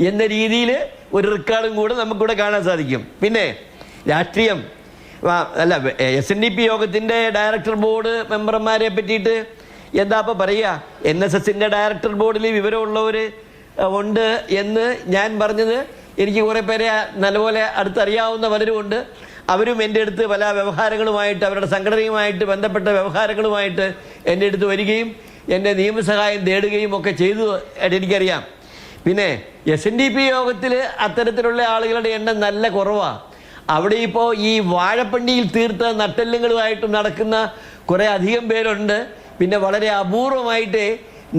എന്ന രീതിയിൽ ഒരു റെക്കോർഡും കൂടെ നമുക്കിവിടെ കാണാൻ സാധിക്കും. പിന്നെ രാഷ്ട്രീയം അല്ല, SNDP യോഗത്തിൻ്റെ ഡയറക്ടർ ബോർഡ് മെമ്പർമാരെ പറ്റിയിട്ട് എന്താ ഇപ്പോൾ പറയുക? NSSൻ്റെ ഡയറക്ടർ ബോർഡിൽ വിവരമുള്ളവർ ഉണ്ട് എന്ന് ഞാൻ പറഞ്ഞത് എനിക്ക് കുറേ പേരെ നല്ലപോലെ അടുത്തറിയാവുന്ന പലരുമുണ്ട്. അവരും എൻ്റെ അടുത്ത് പല വ്യവഹാരങ്ങളുമായിട്ട്, അവരുടെ സംഘടനയുമായിട്ട് ബന്ധപ്പെട്ട വ്യവഹാരങ്ങളുമായിട്ട് എൻ്റെ അടുത്ത് വരികയും എൻ്റെ നിയമസഹായം തേടുകയും ഒക്കെ ചെയ്തു എനിക്കറിയാം. പിന്നെ SNDP യോഗത്തിൽ അത്തരത്തിലുള്ള ആളുകളുടെ എണ്ണം നല്ല കുറവാണ്. അവിടെ ഇപ്പോൾ ഈ വാഴപ്പണ്ടിയിൽ തീർത്ത നട്ടെല്ലുകളുമായിട്ടും നടക്കുന്ന കുറേ അധികം പേരുണ്ട്. പിന്നെ വളരെ അപൂർവമായിട്ട്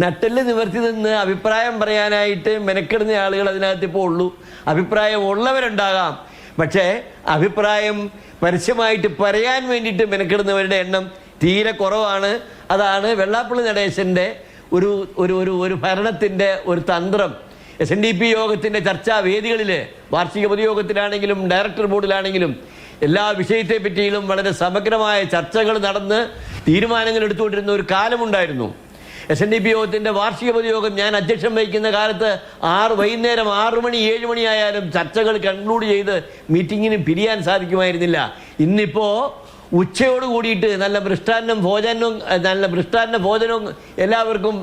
നട്ടെല്ല് നിവർത്തി നിന്ന് അഭിപ്രായം പറയാനായിട്ട് മെനക്കെടുന്ന ആളുകൾ അതിനകത്ത് ഇപ്പോൾ ഉള്ളൂ. അഭിപ്രായം ഉള്ളവരുണ്ടാകാം, പക്ഷേ അഭിപ്രായം പരസ്യമായിട്ട് പറയാൻ വേണ്ടിയിട്ട് മെനക്കെടുന്നവരുടെ എണ്ണം തീരെ കുറവാണ്. അതാണ് വെള്ളാപ്പള്ളി നടേശൻ്റെ ഒരു ഭരണത്തിൻ്റെ ഒരു തന്ത്രം. SNDP യോഗത്തിൻ്റെ ചർച്ചാ വേദികളിൽ, വാർഷിക പൊതുയോഗത്തിലാണെങ്കിലും ഡയറക്ടർ ബോർഡിലാണെങ്കിലും എല്ലാ വിഷയത്തെ പറ്റിയും വളരെ സമഗ്രമായ ചർച്ചകൾ നടന്ന് തീരുമാനങ്ങൾ എടുത്തുകൊണ്ടിരുന്ന ഒരു കാലമുണ്ടായിരുന്നു. SNDP യോഗത്തിൻ്റെ വാർഷിക പൊതുയോഗം ഞാൻ അധ്യക്ഷം വഹിക്കുന്ന കാലത്ത് വൈകുന്നേരം 6 മണി 7 മണി ആയാലും ചർച്ചകൾ കൺക്ലൂഡ് ചെയ്ത് മീറ്റിങ്ങിന് പിരിയാൻ സാധിക്കുമായിരുന്നില്ല. ഇന്നിപ്പോൾ ഉച്ചയോട് കൂടിയിട്ട് നല്ല മൃഷ്ടാന്ന ഭോജനവും എല്ലാവർക്കും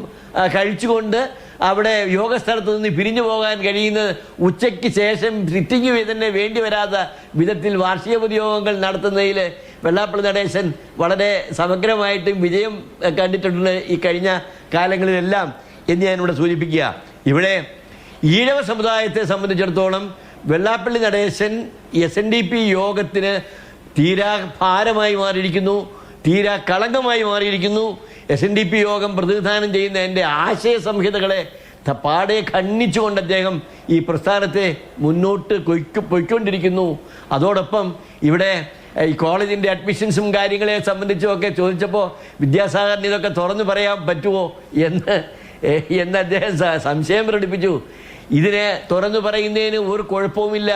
കഴിച്ചുകൊണ്ട് അവിടെ യോഗസ്ഥലത്ത് നിന്ന് പിരിഞ്ഞു പോകാൻ കഴിയുന്നത് ഉച്ചയ്ക്ക് ശേഷം സിറ്റിംഗ് തന്നെ വേണ്ടി വരാത്ത വിധത്തിൽ വാർഷിക പൊതുയോഗങ്ങൾ നടത്തുന്നതിൽ വെള്ളാപ്പള്ളി നടേശൻ വളരെ സമഗ്രമായിട്ട് വിജയം കണ്ടിട്ടുണ്ട് ഈ കഴിഞ്ഞ കാലങ്ങളിലെല്ലാം എന്ന് ഞാനിവിടെ സൂചിപ്പിക്കുക. ഇവിടെ ഈഴവ സമുദായത്തെ സംബന്ധിച്ചിടത്തോളം വെള്ളാപ്പള്ളി നടേശൻ SNDP യോഗത്തിന് തീരാ ഭാരമായി മാറിയിരിക്കുന്നു, തീരാ കളങ്കമായി മാറിയിരിക്കുന്നു. SNDP യോഗം പ്രതിനിധാനം ചെയ്യുന്ന എൻ്റെ ആശയ സംഹിതകളെ പാടെ ഖണ്ഡിച്ചുകൊണ്ട് അദ്ദേഹം ഈ പ്രസ്ഥാനത്തെ മുന്നോട്ട് പൊയ്ക്കൊണ്ടിരിക്കുന്നു. അതോടൊപ്പം ഇവിടെ ഈ കോളേജിൻ്റെ അഡ്മിഷൻസും കാര്യങ്ങളെ സംബന്ധിച്ചുമൊക്കെ ചോദിച്ചപ്പോൾ വിദ്യാസാഗറിന് ഇതൊക്കെ തുറന്നു പറയാൻ പറ്റുമോ എന്ന് അദ്ദേഹം സംശയം പ്രകടിപ്പിച്ചു. ഇതിനെ തുറന്നു പറയുന്നതിന് ഒരു കുഴപ്പവുമില്ല.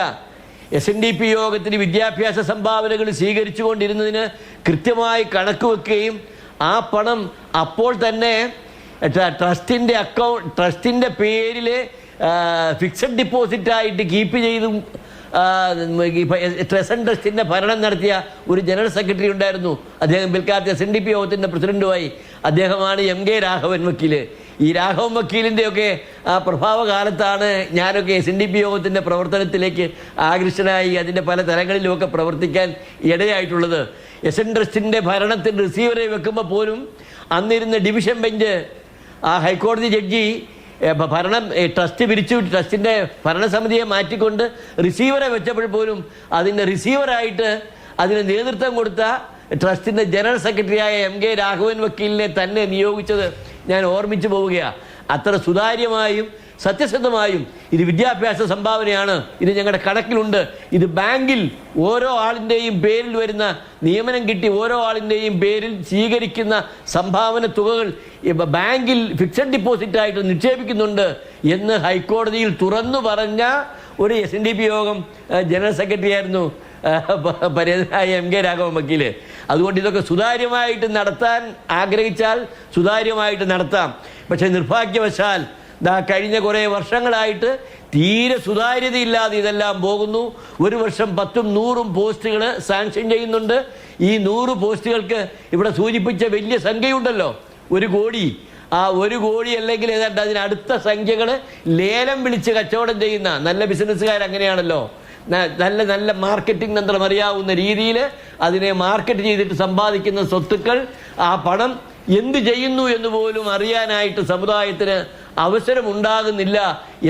SNDP യോഗത്തിന് വിദ്യാഭ്യാസ സംഭാവനകൾ സ്വീകരിച്ചുകൊണ്ടിരുന്നതിന് കൃത്യമായി കണക്ക് വെക്കുകയും ആ പണം അപ്പോൾ തന്നെ ട്രസ്റ്റിൻ്റെ പേരിൽ ഫിക്സഡ് ഡിപ്പോസിറ്റായിട്ട് കീപ്പ് ചെയ്തും ട്രസ്റ്റിൻ്റെ ഭരണം നടത്തിയ ഒരു ജനറൽ സെക്രട്ടറി ഉണ്ടായിരുന്നു. അദ്ദേഹം പിൽക്കാലത്ത് SNDP യോഗത്തിൻ്റെ പ്രസിഡന്റുമായി. അദ്ദേഹമാണ് MK രാഘവൻ വക്കീൽ. ഈ രാഘവൻ വക്കീലിൻ്റെയൊക്കെ ആ പ്രഭാവകാലത്താണ് ഞാനൊക്കെ SNDP യോഗത്തിൻ്റെ പ്രവർത്തനത്തിലേക്ക് ആകൃഷ്ടനായി അതിൻ്റെ പല തലങ്ങളിലുമൊക്കെ പ്രവർത്തിക്കാൻ ഇടയായിട്ടുള്ളത്. SN ട്രസ്റ്റിൻ്റെ ഭരണത്തിൽ റിസീവറെ വെക്കുമ്പോൾ പോലും അന്നിരുന്ന ഡിവിഷൻ ബെഞ്ച് ആ ഹൈക്കോടതി ജഡ്ജി ട്രസ്റ്റ് പിരിച്ചു ട്രസ്റ്റിൻ്റെ ഭരണസമിതിയെ മാറ്റിക്കൊണ്ട് റിസീവറെ വെച്ചപ്പോൾ പോലും അതിൻ്റെ റിസീവറായിട്ട് അതിന് നേതൃത്വം കൊടുത്ത ട്രസ്റ്റിൻ്റെ ജനറൽ സെക്രട്ടറിയായ MK രാഘവൻ വക്കീലിനെ തന്നെ നിയോഗിച്ചത് ഞാൻ ഓർമ്മിച്ചു പോവുകയാണ്. അത്ര സുതാര്യമായും സത്യസന്ധമായും ഇത് വിദ്യാഭ്യാസ സംഭാവനയാണ്, ഇത് ഞങ്ങളുടെ കണക്കിലുണ്ട്, ഇത് ബാങ്കിൽ ഓരോ ആളിൻ്റെയും പേരിൽ വരുന്ന നിയമനം കിട്ടി ഓരോ ആളിൻ്റെയും പേരിൽ സ്വീകരിക്കുന്ന സംഭാവന തുകകൾ ബാങ്കിൽ ഫിക്സഡ് ഡിപ്പോസിറ്റായിട്ട് നിക്ഷേപിക്കുന്നുണ്ട് എന്ന് ഹൈക്കോടതിയിൽ തുറന്നു പറഞ്ഞ ഒരു SNDP യോഗം ജനറൽ സെക്രട്ടറി ആയിരുന്നു പരേതനായ MK രാഘവൻ വക്കീൽ. അതുകൊണ്ട് ഇതൊക്കെ സുതാര്യമായിട്ട് നടത്താൻ ആഗ്രഹിച്ചാൽ സുതാര്യമായിട്ട് നടത്താം. പക്ഷേ നിർഭാഗ്യവശാൽ കഴിഞ്ഞ കുറേ വർഷങ്ങളായിട്ട് തീരെ സുതാര്യതയില്ലാതെ ഇതെല്ലാം പോകുന്നു. ഒരു വർഷം 10ഉം 100ഉം പോസ്റ്റുകൾ സാങ്ഷൻ ചെയ്യുന്നുണ്ട്. ഈ 100 പോസ്റ്റുകൾക്ക് ഇവിടെ സൂചിപ്പിച്ച വലിയ സംഖ്യയുണ്ടല്ലോ, 1 കോടി. ആ 1 കോടി അല്ലെങ്കിൽ ഏതാണ്ട് അതിനടുത്ത സംഖ്യകൾ ലേലം വിളിച്ച് കച്ചവടം ചെയ്യുന്ന നല്ല ബിസിനസ്സുകാർ അങ്ങനെയാണല്ലോ. നല്ല നല്ല മാർക്കറ്റിംഗ് തന്ത്രം അറിയാവുന്ന രീതിയിൽ അതിനെ മാർക്കറ്റ് ചെയ്തിട്ട് സമ്പാദിക്കുന്ന സ്വത്തുക്കൾ, ആ പണം എന്ത് ചെയ്യുന്നു എന്ന് പോലും അറിയാനായിട്ട് സമുദായത്തിന് അവസരമുണ്ടാകുന്നില്ല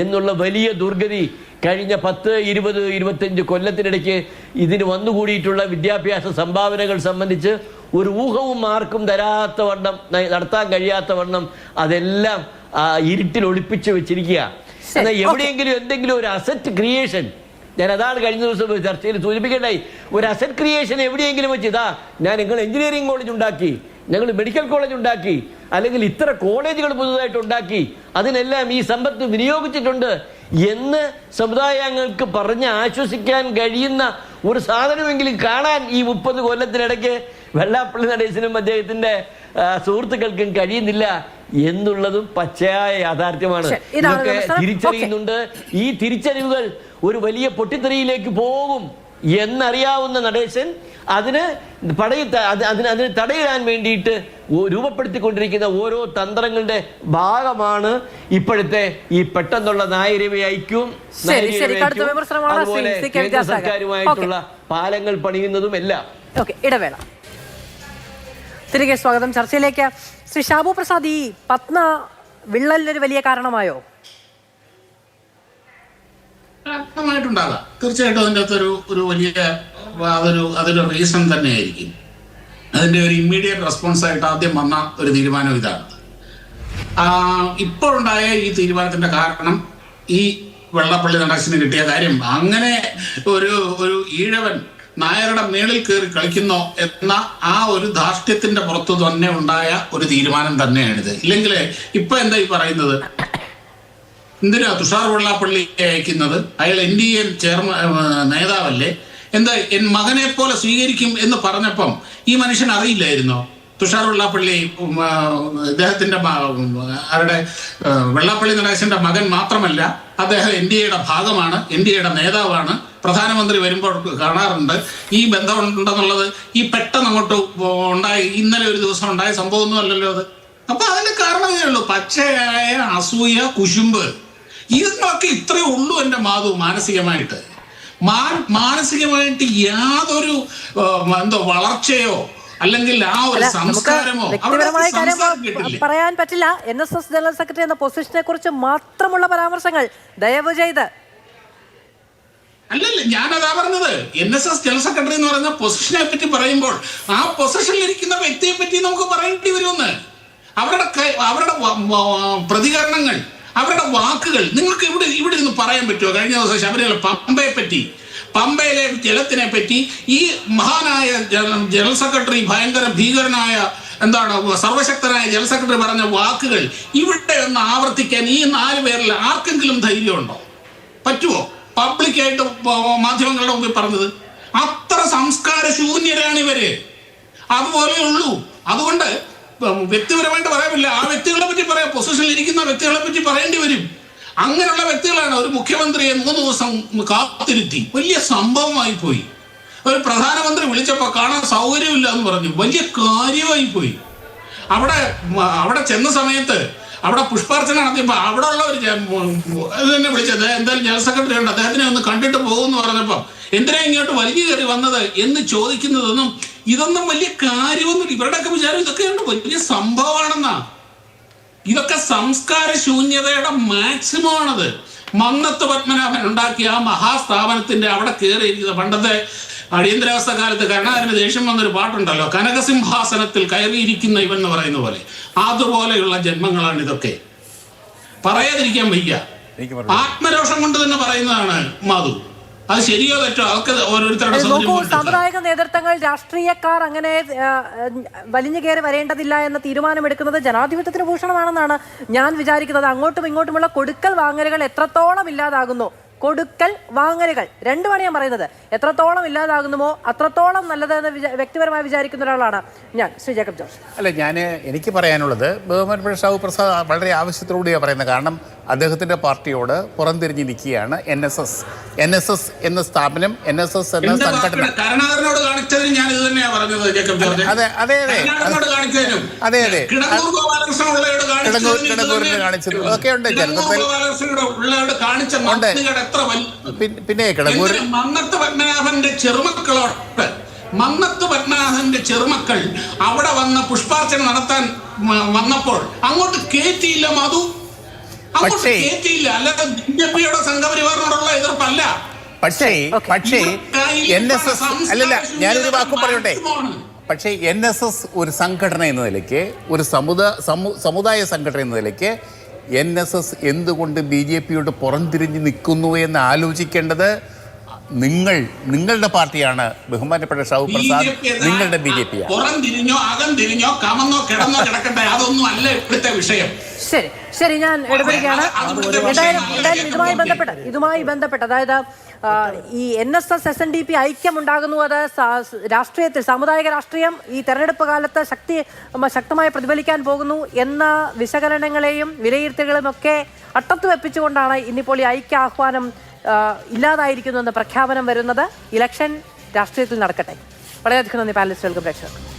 എന്നുള്ള വലിയ ദുർഗതി കഴിഞ്ഞ 10, 20, 25 കൊല്ലത്തിനിടയ്ക്ക് ഇതിന് വന്നുകൂടിയിട്ടുള്ള വിദ്യാഭ്യാസ സംഭാവനകൾ സംബന്ധിച്ച് ഒരു ഊഹവും ആർക്കും തരാത്ത വണ്ണം, നടത്താൻ കഴിയാത്ത വണ്ണം അതെല്ലാം ഇരുട്ടിൽ ഒളിപ്പിച്ച് വെച്ചിരിക്കുക. എന്നാൽ എവിടെയെങ്കിലും എന്തെങ്കിലും ഒരു അസറ്റ് ക്രിയേഷൻ, ഞാൻ അതാണ് കഴിഞ്ഞ ദിവസം ചർച്ചയിൽ സൂചിപ്പിക്കേണ്ടായി, ഒരു അസറ്റ് ക്രിയേഷൻ എവിടെയെങ്കിലും വെച്ച് ഇതാ ഞാൻ നിങ്ങൾ എഞ്ചിനീയറിംഗ് കോളേജ് ഉണ്ടാക്കി, ഞങ്ങൾ മെഡിക്കൽ കോളേജ് ഉണ്ടാക്കി, അല്ലെങ്കിൽ ഇത്ര കോളേജുകൾ പുതുതായിട്ട് ഉണ്ടാക്കി, അതിനെല്ലാം ഈ സമ്പത്ത് വിനിയോഗിച്ചിട്ടുണ്ട് എന്ന് സമുദായങ്ങൾക്ക് പറഞ്ഞ് ആശ്വസിക്കാൻ കഴിയുന്ന ഒരു സാധനമെങ്കിലും കാണാൻ ഈ 30 കൊല്ലത്തിനിടയ്ക്ക് വെള്ളാപ്പള്ളി നടേശനും അദ്ദേഹത്തിന്റെ സുഹൃത്തുക്കൾക്കും കഴിയുന്നില്ല എന്നുള്ളതും പച്ചയായ യാഥാർത്ഥ്യമാണ്. ഇതൊക്കെ തിരിച്ചറിയുന്നുണ്ട്. ഈ തിരിച്ചറിവുകൾ ഒരു വലിയ പൊട്ടിത്തെറിയിലേക്ക് പോകും എന്നറിയാവുന്ന നടേശൻ അതിന് തടയിടാൻ വേണ്ടിയിട്ട് രൂപപ്പെടുത്തിക്കൊണ്ടിരിക്കുന്ന ഓരോ തന്ത്രങ്ങളുടെ ഭാഗമാണ് ഇപ്പോഴത്തെ ഈ പെട്ടെന്നുള്ള നായരവി ഐക്യവും അതുപോലെ കേന്ദ്ര സർക്കാരുമായിട്ടുള്ള പാലങ്ങൾ പണിയുന്നതും എല്ലാം. ഇടവേള, തിരികെ സ്വാഗതം ചർച്ചയിലേക്ക്. ശ്രീ ഷാബു പ്രസാദ്, ഈ പത്മ വിള്ളലിനൊരു വലിയ കാരണമായോ? കാരണമായിട്ടുണ്ടാകാം, തീർച്ചയായിട്ടും. അതിൻ്റെ അകത്തൊരു വലിയ അതൊരു റീസൺ തന്നെയായിരിക്കും. അതിൻ്റെ ഒരു ഇമ്മീഡിയറ്റ് റെസ്പോൺസായിട്ട് ആദ്യം വന്ന ഒരു തീരുമാനം ഇതാണ്. ഇപ്പോഴുണ്ടായ ഈ തീരുമാനത്തിൻ്റെ കാരണം ഈ വെള്ളാപ്പള്ളി നടേശന് കിട്ടിയ കാര്യം, അങ്ങനെ ഒരു ഈഴവൻ നായരുടെ മേളിൽ കയറി കളിക്കുന്നോ എന്ന ആ ഒരു ധാർഷ്ട്യത്തിന്റെ പുറത്ത് തന്നെ ഉണ്ടായ ഒരു തീരുമാനം തന്നെയാണിത്. ഇല്ലെങ്കിൽ ഇപ്പൊ എന്താ ഈ പറയുന്നത്, എന്തിനാ തുഷാർ വെള്ളാപ്പള്ളി അയക്കുന്നത്? അയാൾ NDA നേതാവല്ലേ? എന്താ എൻ മകനെ പോലെ സ്വീകരിക്കും എന്ന് പറഞ്ഞപ്പം ഈ മനുഷ്യൻ അറിയില്ലായിരുന്നോ? തുഷാർ വെള്ളാപ്പള്ളി അദ്ദേഹത്തിന്റെ അവരുടെ വെള്ളാപ്പള്ളി നടേശന്റെ മകൻ മാത്രമല്ല, അദ്ദേഹം NDAയുടെ ഭാഗമാണ്, NDAയുടെ നേതാവാണ്. പ്രധാനമന്ത്രി വരുമ്പോൾ കാണാറുണ്ട്. ഈ ബന്ധമുണ്ടെന്നുള്ളത് ഈ പെട്ടെന്ന് അങ്ങോട്ട് ഇന്നലെ ഒരു ദിവസം ഉണ്ടായ സംഭവമൊന്നും അല്ലല്ലോ അത്. അപ്പൊ അതിന്റെ കാരണം ഇതേ ഉള്ളൂ, പച്ചയായ അസൂയ, കുശുമ്പ്. ഇതിനൊക്കെ ഇത്രയേ ഉള്ളൂ എൻ്റെ മാധു. മാനസികമായിട്ട് യാതൊരു വളർച്ചയോ അല്ലെങ്കിൽ ആ ഒരു സംസ്കാരമോ പറയാൻ പറ്റില്ല. NSS ജനറൽ സെക്രട്ടറി എന്ന പൊസിഷനെ കുറിച്ച് മാത്രമുള്ള പരാമർശങ്ങൾ ദയവ് ചെയ്ത്. അല്ലല്ല, ഞാനതാ പറഞ്ഞത്. NSS ജനറൽ സെക്രട്ടറി എന്ന് പറയുന്ന പൊസിഷനെ പറ്റി പറയുമ്പോൾ ആ പൊസിഷനിൽ ഇരിക്കുന്ന വ്യക്തിയെ പറ്റി നമുക്ക് പറയേണ്ടി വരുമെന്ന്. അവരുടെ പ്രതികരണങ്ങൾ, അവരുടെ വാക്കുകൾ നിങ്ങൾക്ക് ഇവിടെ നിന്ന് പറയാൻ പറ്റുമോ? കഴിഞ്ഞ ദിവസം ശബരിമല പമ്പയെ പറ്റി, പമ്പയിലെ ജലത്തിനെ പറ്റി ഈ മഹാനായ ജനറൽ സെക്രട്ടറി, ഭീകരനായ സർവശക്തനായ ജനറൽ സെക്രട്ടറി പറഞ്ഞ വാക്കുകൾ ഇവിടെ ഒന്ന് ആവർത്തിക്കാൻ ഈ 4 പേരിൽ ആർക്കെങ്കിലും ധൈര്യമുണ്ടോ? പറ്റുമോ? പബ്ലിക്കായിട്ട് മാധ്യമങ്ങളുടെ മുമ്പിൽ പറഞ്ഞത് അത്ര സംസ്കാര ശൂന്യരാണ് ഇവര്. അതുപോലെയുള്ളൂ. അതുകൊണ്ട് വ്യക്തിപരമായിട്ട് പറയാമില്ല, ആ വ്യക്തികളെ പറ്റി പറയാം. പൊസിഷനിൽ ഇരിക്കുന്ന വ്യക്തികളെ പറ്റി പറയേണ്ടി വരും. അങ്ങനെയുള്ള വ്യക്തികളാണ് ഒരു മുഖ്യമന്ത്രിയെ 3 ദിവസം കാത്തിരുത്തി. വലിയ സംഭവമായി പോയി. ഒരു പ്രധാനമന്ത്രി വിളിച്ചപ്പോൾ കാണാൻ സൗകര്യമില്ല എന്ന് പറഞ്ഞു. വലിയ കാര്യമായി പോയി. അവിടെ ചെന്ന സമയത്ത് അവിടെ പുഷ്പാർച്ചന നടത്തിയപ്പോൾ അവിടെ ഉള്ളവർ തന്നെ വിളിച്ചത്, എന്തായാലും ജനറൽ സെക്രട്ടറി ഉണ്ട്, അദ്ദേഹത്തിനെ ഒന്ന് കണ്ടിട്ട് പോകുമെന്ന് പറഞ്ഞപ്പം എന്തിനാ ഇങ്ങോട്ട് വലിഞ്ഞു കയറി വന്നത് എന്ന് ചോദിക്കുന്നതൊന്നും ഇതൊന്നും വലിയ കാര്യമൊന്നും ഇവരുടെയൊക്കെ വിചാരം ഇതൊക്കെയുണ്ട് വലിയ സംഭവമാണെന്നാ. ഇതൊക്കെ സംസ്കാര ശൂന്യതയുടെ മാക്സിമം ആണത്. മന്നത്ത് പത്മനാഭൻ ഉണ്ടാക്കിയ ആ മഹാസ്ഥാപനത്തിന്റെ അവിടെ കയറിയിരിക്കുന്ന പണ്ടത്തെ അടിയന്തരാവസ്ഥ കാലത്ത് കരുണാകരന് ദേഷ്യം വന്നൊരു പാട്ടുണ്ടല്ലോ, കനകസിംഹാസനത്തിൽ കയറിയിരിക്കുന്ന ഇവൻ എന്ന് പറയുന്ന പോലെ. അതുപോലെയുള്ള ജന്മങ്ങളാണ് ഇതൊക്കെ. പറയാതിരിക്കാൻ വയ്യ. ആത്മരോഷം കൊണ്ട് തന്നെ പറയുന്നതാണ് മാധു. അത് ശരിയോ തെറ്റോ അതൊക്കെ ഓരോരുത്തരുടെ സാമുദായിക നേതൃത്വങ്ങൾ, രാഷ്ട്രീയക്കാർ അങ്ങനെ വലിഞ്ഞു കയറി വരേണ്ടതില്ല എന്ന തീരുമാനമെടുക്കുന്നത് ജനാധിപത്യത്തിന് ഭൂഷണമാണെന്നാണ് ഞാൻ വിചാരിക്കുന്നത്. അങ്ങോട്ടും ഇങ്ങോട്ടുമുള്ള കൊടുക്കൽ വാങ്ങലുകൾ എത്രത്തോളം ഇല്ലാതാകുന്നു, കൊടുക്കൽ വാങ്ങലുകൾ രണ്ടുമാണ് ഞാൻ പറയുന്നത്, എത്രത്തോളം ഇല്ലാതാകുന്നുമോ അത്രത്തോളം നല്ലതെന്ന് വ്യക്തിപരമായി വിചാരിക്കുന്ന ഒരാളാണ് ഞാൻ. Shri Jacob George. അല്ല, എനിക്ക് പറയാനുള്ളത് ബഹുമാനപ്പെട്ട ഷാബു പ്രസാദ് വളരെ ആവശ്യത്തോടുകൂടിയാണ് പറയുന്നത്. കാരണം അദ്ദേഹത്തിൻ്റെ പാർട്ടിയോട് പുറംതിരിഞ്ഞ് നിൽക്കുകയാണ് NSS എന്ന സ്ഥാപനം, NSS എന്ന സംഘടന. കരുണാകരനോട് കാണിച്ചതിന് ഞാൻ ഇത് തന്നെയാ പറഞ്ഞത്, ജേക്കബ് ജോർജ്. അതെ അതെ അതെ കരുണാകരനോട് കാണിച്ചതിനും അതെ അതെ കിടങ്ങൂർ ഗോപാലകൃഷ്ണൻ ഉള്ളയോട് കിടങ്ങൂരിന് കാണിച്ചത് ഒക്കെ ഉണ്ട്. ചെറുപ്പത്തിൽ ഉള്ളയോട് കാണിച്ച മന്ത്രിയുടെ എത്ര പിന്നെ കിടങ്ങൂർ മന്നത്ത് പത്മനാഭന്റെ ചെറുമക്കളോട് മന്നത്ത് പത്മനാഭന്റെ ചെറുമക്കൾ അവിടെ വന്ന പുഷ്പാർച്ചന നടത്താൻ വന്നപ്പോൾ അങ്ങോട്ട് കേറ്റിയില്ല മധു, അങ്ങോട്ട് കേറ്റിയില്ല. അല്ലാതെ BJPയുടെ സംഘപരിവാറിനോടുള്ള എതിർപ്പല്ല. പക്ഷേ NSS അല്ലല്ല, ഞാനൊരു വാക്ക് പറയട്ടെ. പക്ഷേ NSS ഒരു സംഘടന എന്ന നിലയ്ക്ക്, ഒരു സമുദായ സംഘടന എന്ന നിലയ്ക്ക് NSS എന്തുകൊണ്ട് BJPയോട് പുറംതിരിഞ്ഞ് നിൽക്കുന്നു എന്ന് ആലോചിക്കേണ്ടത് നിങ്ങളുടെ പാർട്ടിയാണ്. ബഹുമാനപ്പെട്ട ഷാഹു പ്രസാദ്, നിങ്ങളുടെ BJP പുറംതിരിഞ്ഞോ അകംതിരിഞ്ഞോ കമന്നോ കിടന്നോ കിടക്കട്ടെ, അതൊന്നും അല്ല ഇവിടുത്തെ വിഷയം. ശരി ഞാൻ ഇടപെടുകയാണ്. എന്തായാലും ഇതുമായി ബന്ധപ്പെട്ട് അതായത് ഈ NSS SNDP ഐക്യമുണ്ടാകുന്നു, അത് രാഷ്ട്രീയത്തിൽ സാമുദായിക രാഷ്ട്രീയം ഈ തെരഞ്ഞെടുപ്പ് കാലത്ത് ശക്തമായി പ്രതിഫലിക്കാൻ പോകുന്നു എന്ന വിശകലനങ്ങളെയും വിലയിരുത്തലുകളും ഒക്കെ അട്ടത്ത് വെപ്പിച്ചുകൊണ്ടാണ് ഇന്നിപ്പോൾ ഈ ഐക്യ ആഹ്വാനം ഇല്ലാതായിരിക്കുന്നു എന്ന പ്രഖ്യാപനം വരുന്നത്. ഇലക്ഷൻ രാഷ്ട്രീയത്തിൽ നടക്കട്ടെ. വളരെയധികം നന്ദി പാനലിസ്റ്റുകൾക്കും പ്രേക്ഷകർക്കും.